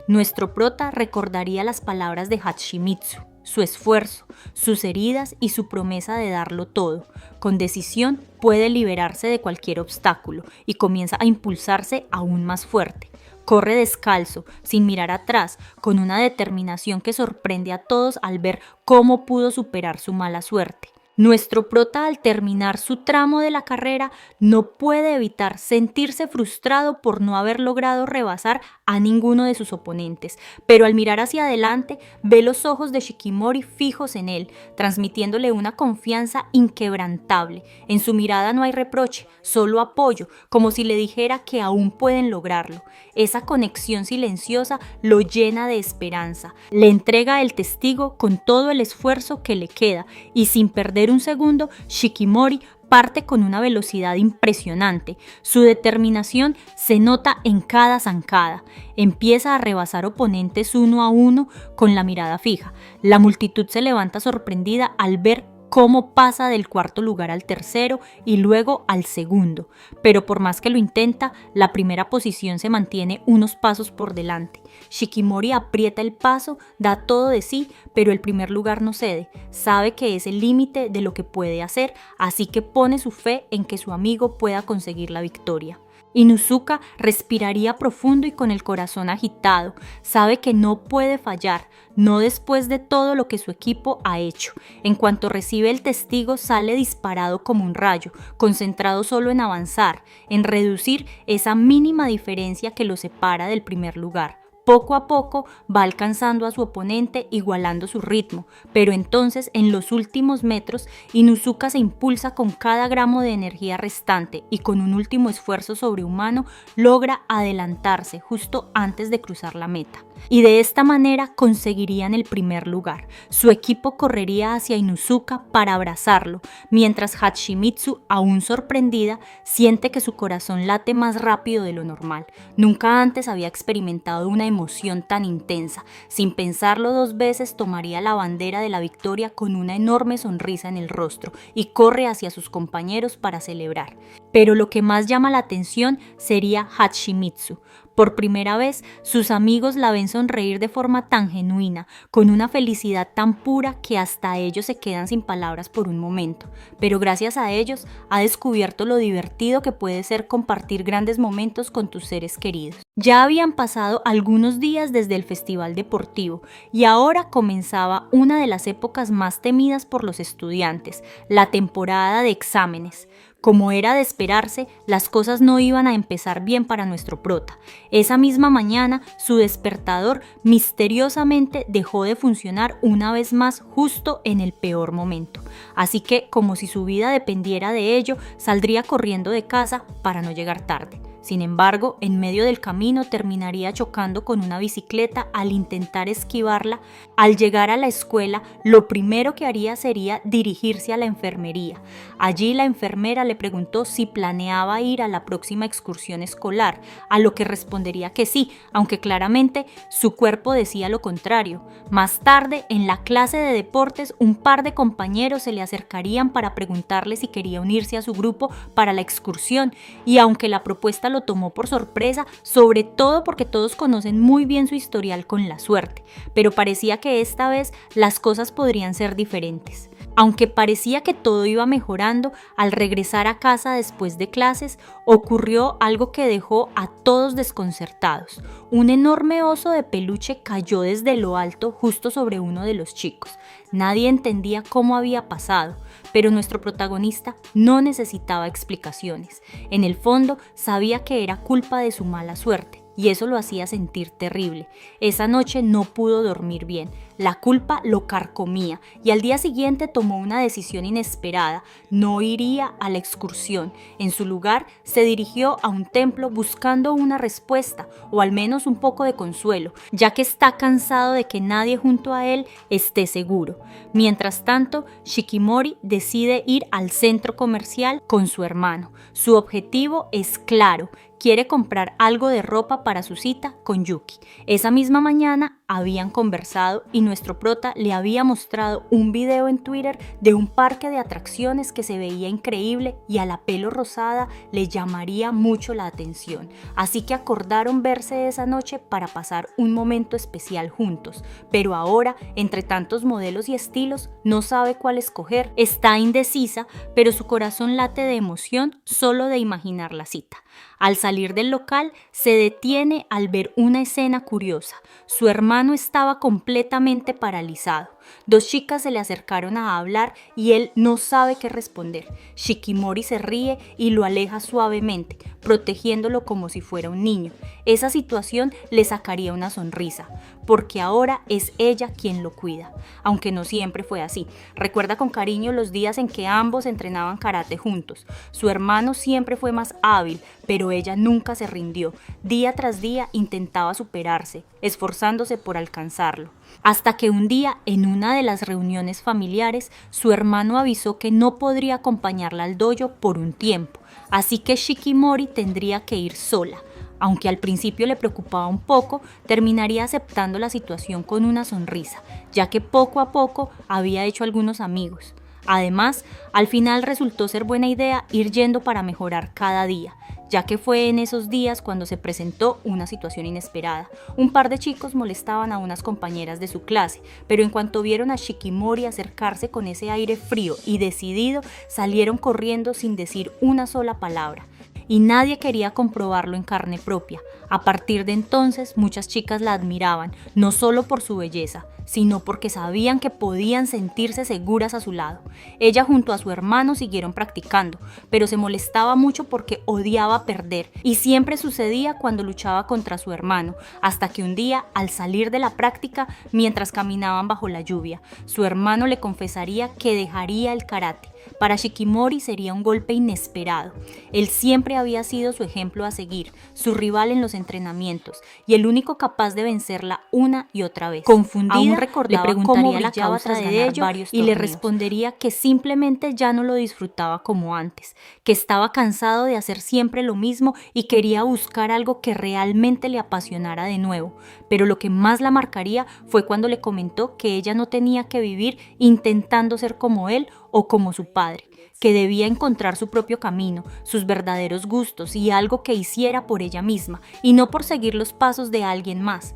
Nuestro prota recordaría las palabras de Hachimitsu, su esfuerzo, sus heridas y su promesa de darlo todo. Con decisión puede liberarse de cualquier obstáculo y comienza a impulsarse aún más fuerte. Corre descalzo, sin mirar atrás, con una determinación que sorprende a todos al ver cómo pudo superar su mala suerte. Nuestro prota, al terminar su tramo de la carrera, no puede evitar sentirse frustrado por no haber logrado rebasar a ninguno de sus oponentes, pero al mirar hacia adelante ve los ojos de Shikimori fijos en él, transmitiéndole una confianza inquebrantable. En su mirada no hay reproche, solo apoyo, como si le dijera que aún pueden lograrlo. Esa conexión silenciosa lo llena de esperanza. Le entrega el testigo con todo el esfuerzo que le queda y sin perder un segundo, Shikimori parte con una velocidad impresionante. Su determinación se nota en cada zancada. Empieza a rebasar oponentes uno a uno con la mirada fija. La multitud se levanta sorprendida al ver cómo pasa del cuarto lugar al tercero y luego al segundo, pero por más que lo intenta, la primera posición se mantiene unos pasos por delante. Shikimori aprieta el paso, da todo de sí, pero el primer lugar no cede, sabe que es el límite de lo que puede hacer, así que pone su fe en que su amigo pueda conseguir la victoria. Inuzuka respiraría profundo y con el corazón agitado. Sabe que no puede fallar, no después de todo lo que su equipo ha hecho. En cuanto recibe el testigo, sale disparado como un rayo, concentrado solo en avanzar, en reducir esa mínima diferencia que lo separa del primer lugar. Poco a poco va alcanzando a su oponente, igualando su ritmo, pero entonces en los últimos metros Inuzuka se impulsa con cada gramo de energía restante y con un último esfuerzo sobrehumano logra adelantarse justo antes de cruzar la meta. Y de esta manera conseguirían el primer lugar. Su equipo correría hacia Inuzuka para abrazarlo, mientras Hachimitsu, aún sorprendida, siente que su corazón late más rápido de lo normal. Nunca antes había experimentado una emoción tan intensa. Sin pensarlo dos veces, tomaría la bandera de la victoria con una enorme sonrisa en el rostro y corre hacia sus compañeros para celebrar. Pero lo que más llama la atención sería Hachimitsu. Por primera vez, sus amigos la ven sonreír de forma tan genuina, con una felicidad tan pura que hasta ellos se quedan sin palabras por un momento. Pero gracias a ellos, ha descubierto lo divertido que puede ser compartir grandes momentos con tus seres queridos. Ya habían pasado algunos días desde el festival deportivo y ahora comenzaba una de las épocas más temidas por los estudiantes, la temporada de exámenes. Como era de esperarse, las cosas no iban a empezar bien para nuestro prota. Esa misma mañana, su despertador misteriosamente dejó de funcionar una vez más justo en el peor momento. Así que, como si su vida dependiera de ello, saldría corriendo de casa para no llegar tarde. Sin embargo, en medio del camino terminaría chocando con una bicicleta al intentar esquivarla. Al llegar a la escuela, lo primero que haría sería dirigirse a la enfermería. Allí la enfermera le preguntó si planeaba ir a la próxima excursión escolar, a lo que respondería que sí, aunque claramente su cuerpo decía lo contrario. Más tarde, en la clase de deportes, un par de compañeros se le acercarían para preguntarle si quería unirse a su grupo para la excursión, y aunque la propuesta lo tomó por sorpresa, sobre todo porque todos conocen muy bien su historial con la suerte, pero parecía que esta vez las cosas podrían ser diferentes. Aunque parecía que todo iba mejorando, al regresar a casa después de clases, ocurrió algo que dejó a todos desconcertados. Un enorme oso de peluche cayó desde lo alto justo sobre uno de los chicos. Nadie entendía cómo había pasado, pero nuestro protagonista no necesitaba explicaciones. En el fondo, sabía que era culpa de su mala suerte. Y eso lo hacía sentir terrible. Esa noche no pudo dormir bien. La culpa lo carcomía y al día siguiente tomó una decisión inesperada. No iría a la excursión. En su lugar, se dirigió a un templo buscando una respuesta o al menos un poco de consuelo, ya que está cansado de que nadie junto a él esté seguro. Mientras tanto, Shikimori decide ir al centro comercial con su hermano. Su objetivo es claro. Quiere comprar algo de ropa para su cita con Yuki. Esa misma mañana habían conversado y nuestro prota le había mostrado un video en Twitter de un parque de atracciones que se veía increíble y a la pelo rosada le llamaría mucho la atención. Así que acordaron verse esa noche para pasar un momento especial juntos. Pero ahora, entre tantos modelos y estilos, no sabe cuál escoger. Está indecisa, pero su corazón late de emoción solo de imaginar la cita. Al salir del local, se detiene al ver una escena curiosa. Su hermano estaba completamente paralizado. 2 chicas se le acercaron a hablar y él no sabe qué responder. Shikimori se ríe y lo aleja suavemente, protegiéndolo como si fuera un niño. Esa situación le sacaría una sonrisa, porque ahora es ella quien lo cuida, aunque no siempre fue así. Recuerda con cariño los días en que ambos entrenaban karate juntos. Su hermano siempre fue más hábil, pero ella nunca se rindió. Día tras día intentaba superarse, esforzándose por alcanzarlo. Hasta que un día, en una de las reuniones familiares, su hermano avisó que no podría acompañarla al dojo por un tiempo, así que Shikimori tendría que ir sola. Aunque al principio le preocupaba un poco, terminaría aceptando la situación con una sonrisa, ya que poco a poco había hecho algunos amigos. Además, al final resultó ser buena idea ir yendo para mejorar cada día, ya que fue en esos días cuando se presentó una situación inesperada. Un par de chicos molestaban a unas compañeras de su clase, pero en cuanto vieron a Shikimori acercarse con ese aire frío y decidido, salieron corriendo sin decir una sola palabra. Y nadie quería comprobarlo en carne propia. A partir de entonces, muchas chicas la admiraban, no solo por su belleza, sino porque sabían que podían sentirse seguras a su lado. Ella junto a su hermano siguieron practicando, pero se molestaba mucho porque odiaba perder, y siempre sucedía cuando luchaba contra su hermano, hasta que un día, al salir de la práctica, mientras caminaban bajo la lluvia, su hermano le confesaría que dejaría el karate. Para Shikimori sería un golpe inesperado. Él siempre había sido su ejemplo a seguir, su rival en los entrenamientos y el único capaz de vencerla una y otra vez. Confundida, aún recordaba, le preguntaría la causa de ello y le respondería que simplemente ya no lo disfrutaba como antes, que estaba cansado de hacer siempre lo mismo y quería buscar algo que realmente le apasionara de nuevo. Pero lo que más la marcaría fue cuando le comentó que ella no tenía que vivir intentando ser como él o como su padre, que debía encontrar su propio camino, sus verdaderos gustos y algo que hiciera por ella misma, y no por seguir los pasos de alguien más.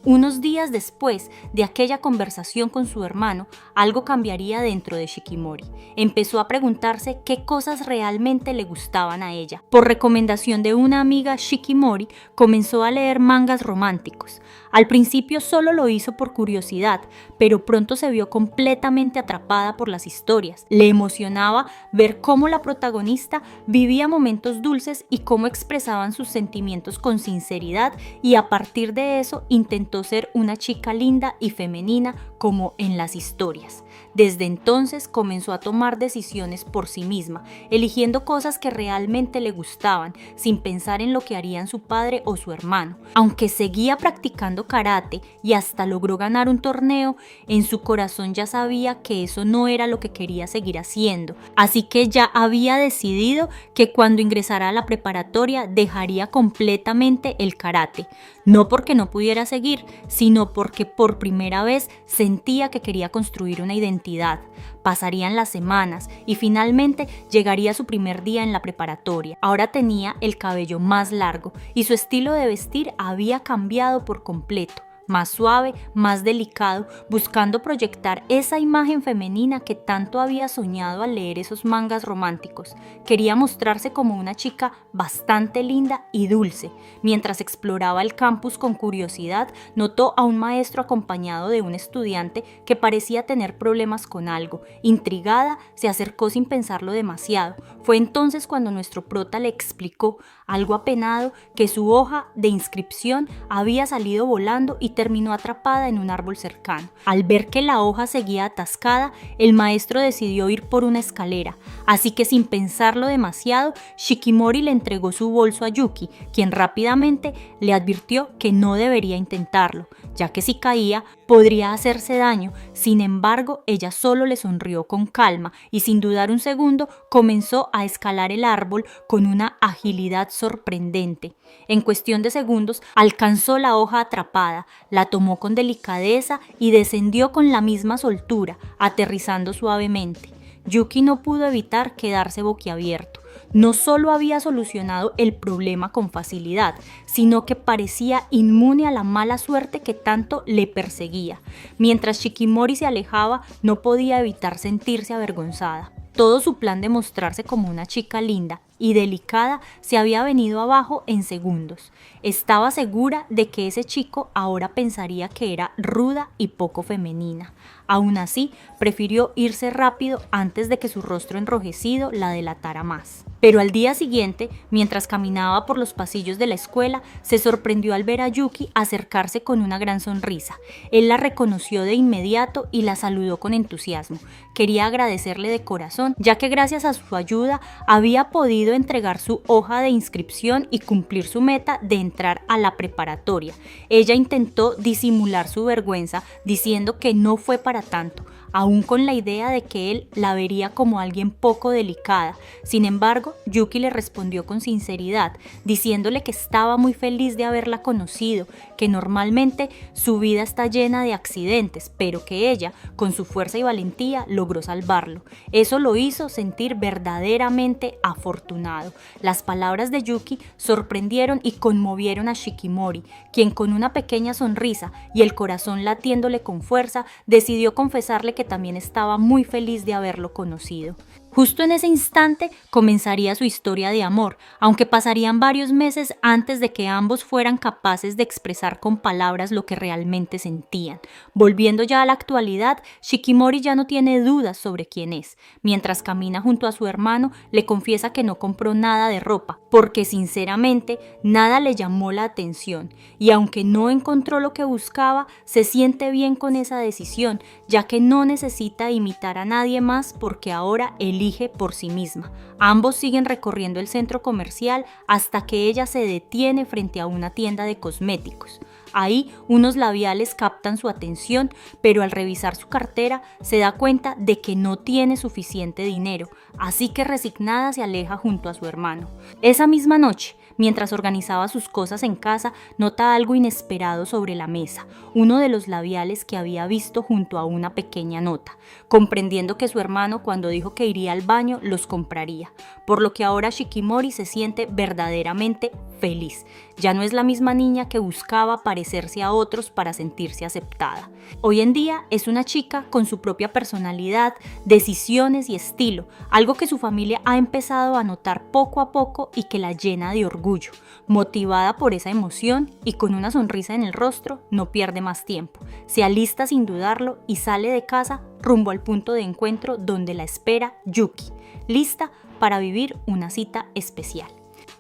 Unos días después de aquella conversación con su hermano, algo cambiaría dentro de Shikimori. Empezó a preguntarse qué cosas realmente le gustaban a ella. Por recomendación de una amiga, Shikimori comenzó a leer mangas románticos. Al principio solo lo hizo por curiosidad, pero pronto se vio completamente atrapada por las historias. Le emocionaba ver cómo la protagonista vivía momentos dulces y cómo expresaban sus sentimientos con sinceridad, y a partir de eso intentó ser una chica linda y femenina como en las historias. Desde entonces comenzó a tomar decisiones por sí misma, eligiendo cosas que realmente le gustaban, sin pensar en lo que harían su padre o su hermano. Aunque seguía practicando karate y hasta logró ganar un torneo, en su corazón ya sabía que eso no era lo que quería seguir haciendo. Así que ya había decidido que cuando ingresara a la preparatoria dejaría completamente el karate. No porque no pudiera seguir, sino porque por primera vez sentía que quería construir una identidad. Pasarían las semanas y finalmente llegaría su primer día en la preparatoria. Ahora tenía el cabello más largo y su estilo de vestir había cambiado por completo. Más suave, más delicado, buscando proyectar esa imagen femenina que tanto había soñado al leer esos mangas románticos. Quería mostrarse como una chica bastante linda y dulce. Mientras exploraba el campus con curiosidad, notó a un maestro acompañado de un estudiante que parecía tener problemas con algo. Intrigada, se acercó sin pensarlo demasiado. Fue entonces cuando nuestro prota le explicó, algo apenado, que su hoja de inscripción había salido volando y terminó atrapada en un árbol cercano. Al ver que la hoja seguía atascada, el maestro decidió ir por una escalera, así que sin pensarlo demasiado, Shikimori le entregó su bolso a Yuki, quien rápidamente le advirtió que no debería intentarlo, ya que si caía podría hacerse daño. Sin embargo, ella solo le sonrió con calma y sin dudar un segundo comenzó a escalar el árbol con una agilidad sorprendente. En cuestión de segundos alcanzó la hoja atrapada, la tomó con delicadeza y descendió con la misma soltura, aterrizando suavemente. Yuki no pudo evitar quedarse boquiabierto. No solo había solucionado el problema con facilidad, sino que parecía inmune a la mala suerte que tanto le perseguía. Mientras Shikimori se alejaba, no podía evitar sentirse avergonzada. Todo su plan de mostrarse como una chica linda y delicada se había venido abajo en segundos. Estaba segura de que ese chico ahora pensaría que era ruda y poco femenina. Aún así, prefirió irse rápido antes de que su rostro enrojecido la delatara más. Pero al día siguiente, mientras caminaba por los pasillos de la escuela, se sorprendió al ver a Yuki acercarse con una gran sonrisa. Él la reconoció de inmediato y la saludó con entusiasmo. Quería agradecerle de corazón, ya que gracias a su ayuda había podido entregar su hoja de inscripción y cumplir su meta de entrar a la preparatoria. Ella intentó disimular su vergüenza diciendo que no fue para tanto, aún con la idea de que él la vería como alguien poco delicada. Sin embargo, Yuki le respondió con sinceridad, diciéndole que estaba muy feliz de haberla conocido, que normalmente su vida está llena de accidentes, pero que ella, con su fuerza y valentía, logró salvarlo. Eso lo hizo sentir verdaderamente afortunado. Las palabras de Yuki sorprendieron y conmovieron a Shikimori, quien con una pequeña sonrisa y el corazón latiéndole con fuerza, decidió confesarle que también estaba muy feliz de haberlo conocido. Justo en ese instante comenzaría su historia de amor, aunque pasarían varios meses antes de que ambos fueran capaces de expresar con palabras lo que realmente sentían. Volviendo ya a la actualidad, Shikimori ya no tiene dudas sobre quién es. Mientras camina junto a su hermano, le confiesa que no compró nada de ropa, porque sinceramente nada le llamó la atención, y aunque no encontró lo que buscaba, se siente bien con esa decisión, ya que no necesita imitar a nadie más porque ahora elige por sí misma. Ambos siguen recorriendo el centro comercial hasta que ella se detiene frente a una tienda de cosméticos. Ahí unos labiales captan su atención, pero al revisar su cartera se da cuenta de que no tiene suficiente dinero, así que resignada se aleja junto a su hermano. Esa misma noche, mientras organizaba sus cosas en casa, nota algo inesperado sobre la mesa, uno de los labiales que había visto junto a una pequeña nota, comprendiendo que su hermano, cuando dijo que iría al baño, los compraría, por lo que ahora Shikimori se siente verdaderamente feliz. Ya no es la misma niña que buscaba parecerse a otros para sentirse aceptada. Hoy en día es una chica con su propia personalidad, decisiones y estilo, algo que su familia ha empezado a notar poco a poco y que la llena de orgullo. Motivada por esa emoción y con una sonrisa en el rostro, no pierde más tiempo. Se alista sin dudarlo y sale de casa rumbo al punto de encuentro donde la espera Yuki, lista para vivir una cita especial.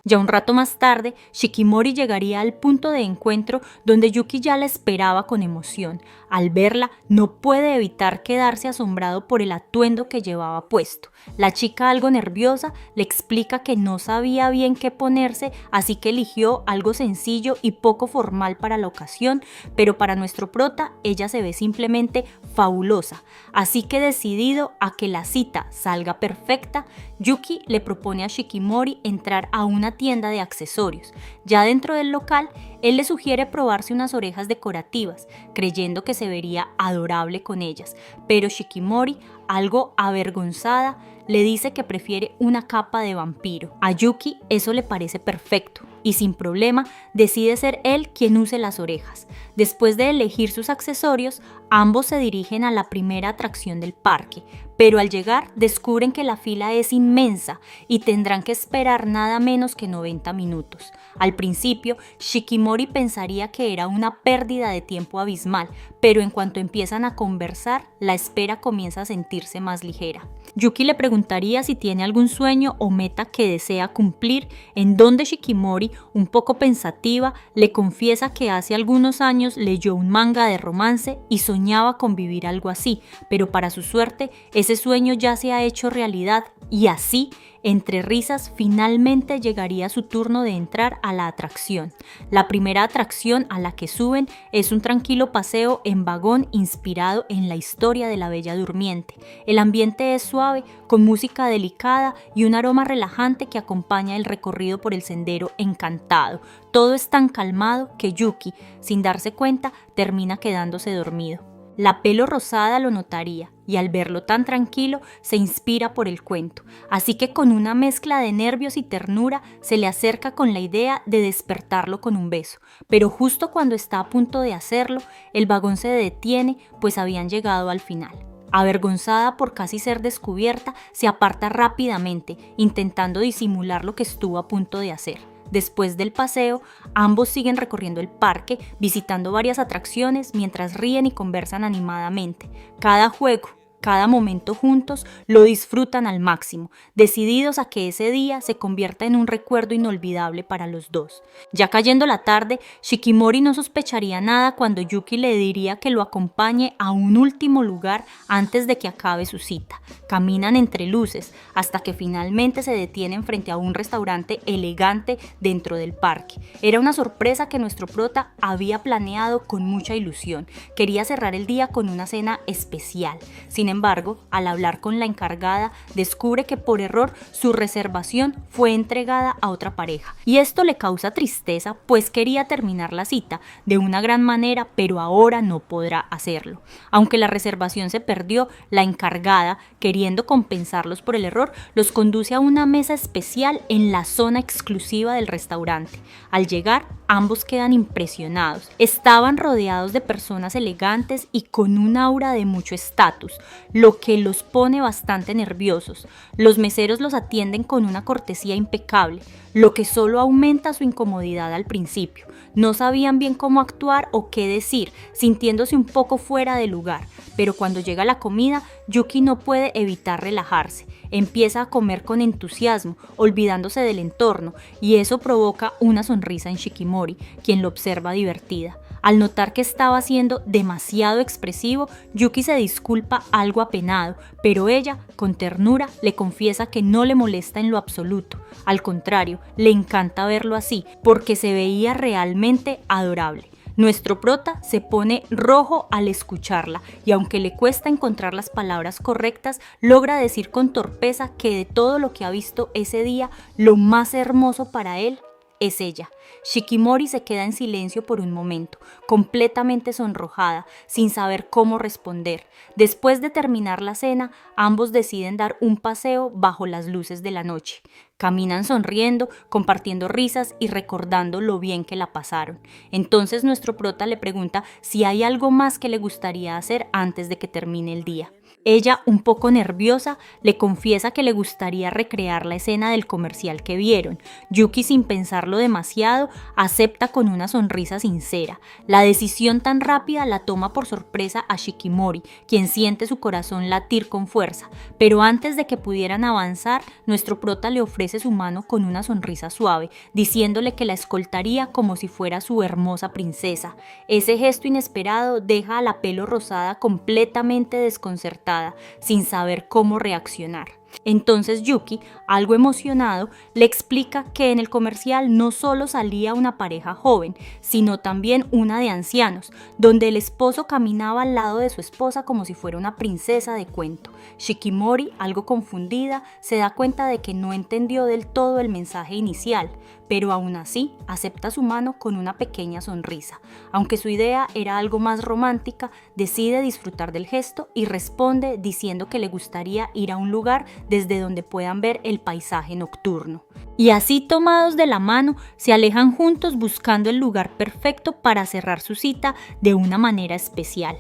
Ya un rato más tarde, Shikimori llegaría al punto de encuentro donde Yuki ya la esperaba con emoción. Al verla, no puede evitar quedarse asombrado por el atuendo que llevaba puesto. La chica, algo nerviosa, le explica que no sabía bien qué ponerse, así que eligió algo sencillo y poco formal para la ocasión, pero para nuestro prota, ella se ve simplemente fabulosa. Así que decidido a que la cita salga perfecta, Yuki le propone a Shikimori entrar a una tienda de accesorios. Ya dentro del local, él le sugiere probarse unas orejas decorativas, creyendo que se vería adorable con ellas, pero Shikimori, algo avergonzada, le dice que prefiere una capa de vampiro. A Yuki eso le parece perfecto y sin problema decide ser él quien use las orejas. Después de elegir sus accesorios, ambos se dirigen a la primera atracción del parque, pero al llegar descubren que la fila es inmensa y tendrán que esperar nada menos que 90 minutos. Al principio, Shikimori pensaría que era una pérdida de tiempo abismal, pero en cuanto empiezan a conversar, la espera comienza a sentirse más ligera. Yuki le preguntaría si tiene algún sueño o meta que desea cumplir, en donde Shikimori, un poco pensativa, le confiesa que hace algunos años leyó un manga de romance y soñaba con vivir algo así, pero para su suerte, ese sueño ya se ha hecho realidad y así, entre risas, finalmente llegaría su turno de entrar a la atracción. La primera atracción a la que suben es un tranquilo paseo en vagón inspirado en la historia de la Bella Durmiente. El ambiente es suave, con música delicada y un aroma relajante que acompaña el recorrido por el sendero encantado. Todo es tan calmado que Yuki, sin darse cuenta, termina quedándose dormido. La Pelo Rosada lo notaría y al verlo tan tranquilo se inspira por el cuento, así que con una mezcla de nervios y ternura se le acerca con la idea de despertarlo con un beso, pero justo cuando está a punto de hacerlo, el vagón se detiene pues habían llegado al final. Avergonzada por casi ser descubierta, se aparta rápidamente, intentando disimular lo que estuvo a punto de hacer. Después del paseo, ambos siguen recorriendo el parque, visitando varias atracciones mientras ríen y conversan animadamente. Cada juego, cada momento juntos lo disfrutan al máximo, decididos a que ese día se convierta en un recuerdo inolvidable para los dos. Ya cayendo la tarde, Shikimori no sospecharía nada cuando Yuki le diría que lo acompañe a un último lugar antes de que acabe su cita. Caminan entre luces hasta que finalmente se detienen frente a un restaurante elegante dentro del parque. Era una sorpresa que nuestro prota había planeado con mucha ilusión. Quería cerrar el día con una cena especial. Sin embargo, al hablar con la encargada, descubre que por error su reservación fue entregada a otra pareja. Y esto le causa tristeza, pues quería terminar la cita de una gran manera, pero ahora no podrá hacerlo. Aunque la reservación se perdió, la encargada, queriendo compensarlos por el error, los conduce a una mesa especial en la zona exclusiva del restaurante. Al llegar, ambos quedan impresionados. Estaban rodeados de personas elegantes y con un aura de mucho estatus, lo que los pone bastante nerviosos. Los meseros los atienden con una cortesía impecable, lo que solo aumenta su incomodidad al principio. No sabían bien cómo actuar o qué decir, sintiéndose un poco fuera de lugar. Pero cuando llega la comida, Yuki no puede evitar relajarse. Empieza a comer con entusiasmo, olvidándose del entorno, y eso provoca una sonrisa en Shikimori, quien lo observa divertida. Al notar que estaba siendo demasiado expresivo, Yuki se disculpa algo apenado, pero ella, con ternura, le confiesa que no le molesta en lo absoluto. Al contrario, le encanta verlo así, porque se veía realmente adorable. Nuestro prota se pone rojo al escucharla y aunque le cuesta encontrar las palabras correctas, logra decir con torpeza que de todo lo que ha visto ese día, lo más hermoso para él es ella. Shikimori se queda en silencio por un momento, completamente sonrojada, sin saber cómo responder. Después de terminar la cena, ambos deciden dar un paseo bajo las luces de la noche. Caminan sonriendo, compartiendo risas y recordando lo bien que la pasaron. Entonces nuestro prota le pregunta si hay algo más que le gustaría hacer antes de que termine el día. Ella, un poco nerviosa, le confiesa que le gustaría recrear la escena del comercial que vieron. Yuki, sin pensarlo demasiado, acepta con una sonrisa sincera. La decisión tan rápida la toma por sorpresa a Shikimori, quien siente su corazón latir con fuerza. Pero antes de que pudieran avanzar, nuestro prota le ofrece su mano con una sonrisa suave, diciéndole que la escoltaría como si fuera su hermosa princesa. Ese gesto inesperado deja a la pelo rosada completamente desconcertada, sin saber cómo reaccionar. Entonces Yuki, algo emocionado, le explica que en el comercial no solo salía una pareja joven, sino también una de ancianos, donde el esposo caminaba al lado de su esposa como si fuera una princesa de cuento. Shikimori, algo confundida, se da cuenta de que no entendió del todo el mensaje inicial, pero aún así acepta su mano con una pequeña sonrisa. Aunque su idea era algo más romántica, decide disfrutar del gesto y responde diciendo que le gustaría ir a un lugar desde donde puedan ver el paisaje nocturno. Y así, tomados de la mano, se alejan juntos buscando el lugar perfecto para cerrar su cita de una manera especial.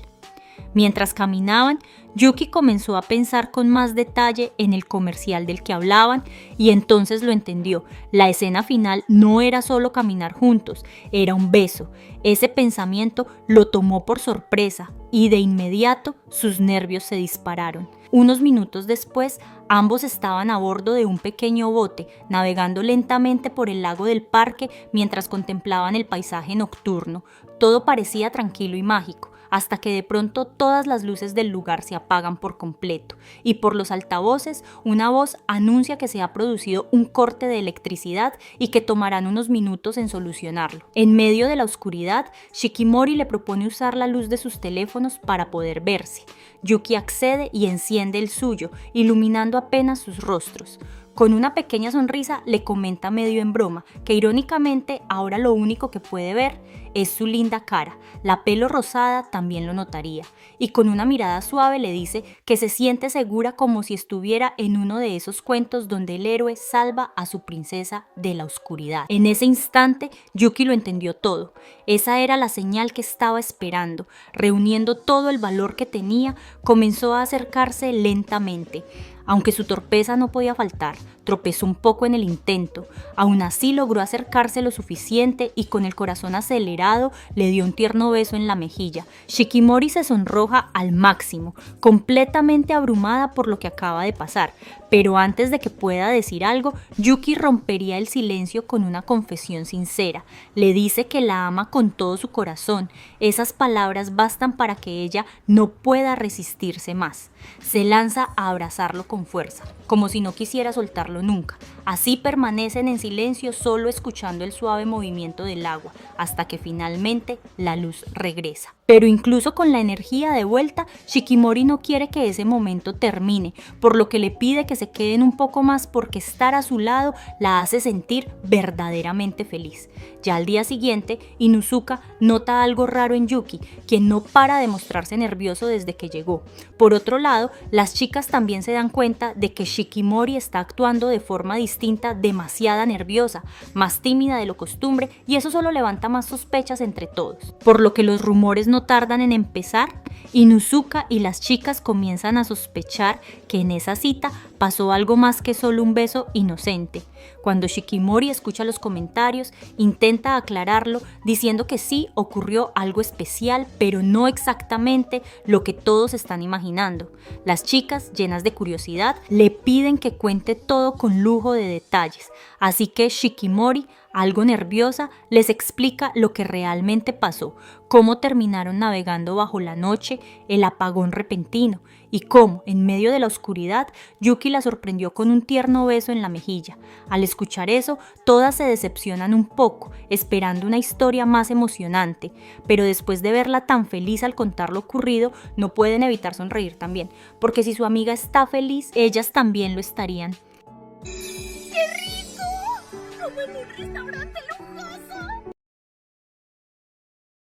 Mientras caminaban, Yuki comenzó a pensar con más detalle en el comercial del que hablaban y entonces lo entendió. La escena final no era solo caminar juntos, era un beso. Ese pensamiento lo tomó por sorpresa y de inmediato sus nervios se dispararon. Unos minutos después, ambos estaban a bordo de un pequeño bote, navegando lentamente por el lago del parque mientras contemplaban el paisaje nocturno. Todo parecía tranquilo y mágico, hasta que de pronto todas las luces del lugar se apagan por completo y por los altavoces una voz anuncia que se ha producido un corte de electricidad y que tomarán unos minutos en solucionarlo. En medio de la oscuridad, Shikimori le propone usar la luz de sus teléfonos para poder verse. Yuki accede y enciende el suyo, iluminando apenas sus rostros. Con una pequeña sonrisa le comenta medio en broma que irónicamente ahora lo único que puede ver es su linda cara. La pelo rosada también lo notaría. Y con una mirada suave le dice que se siente segura como si estuviera en uno de esos cuentos donde el héroe salva a su princesa de la oscuridad. En ese instante, Yuki lo entendió todo. Esa era la señal que estaba esperando. Reuniendo todo el valor que tenía, comenzó a acercarse lentamente. Aunque su torpeza no podía faltar, tropezó un poco en el intento. Aún así logró acercarse lo suficiente y con el corazón acelerado le dio un tierno beso en la mejilla. Shikimori se sonroja al máximo, completamente abrumada por lo que acaba de pasar. Pero antes de que pueda decir algo, Yuki rompería el silencio con una confesión sincera. Le dice que la ama con todo su corazón. Esas palabras bastan para que ella no pueda resistirse más. Se lanza a abrazarlo con fuerza, como si no quisiera soltarlo nunca. Así permanecen en silencio, solo escuchando el suave movimiento del agua, hasta que finalmente la luz regresa. Pero incluso con la energía de vuelta, Shikimori no quiere que ese momento termine, por lo que le pide que se queden un poco más porque estar a su lado la hace sentir verdaderamente feliz. Ya al día siguiente, Inuzuka nota algo raro en Yuki, quien no para de mostrarse nervioso desde que llegó. Por otro lado, las chicas también se dan cuenta de que Shikimori está actuando de forma distinta, demasiado nerviosa, más tímida de lo costumbre, y eso solo levanta más sospechas entre todos. Por lo que los rumores no tardan en empezar. Inuzuka y las chicas comienzan a sospechar que en esa cita pasó algo más que solo un beso inocente. Cuando Shikimori escucha los comentarios, intenta aclararlo diciendo que sí ocurrió algo especial, pero no exactamente lo que todos están imaginando. Las chicas, llenas de curiosidad, le piden que cuente todo con lujo de detalles, así que Shikimori, algo nerviosa, les explica lo que realmente pasó, cómo terminaron navegando bajo la noche, el apagón repentino y cómo, en medio de la oscuridad, Yuki la sorprendió con un tierno beso en la mejilla. Al escuchar eso, todas se decepcionan un poco, esperando una historia más emocionante, pero después de verla tan feliz al contar lo ocurrido, no pueden evitar sonreír también, porque si su amiga está feliz, ellas también lo estarían. ¡Qué rico! ¡Como en un restaurante!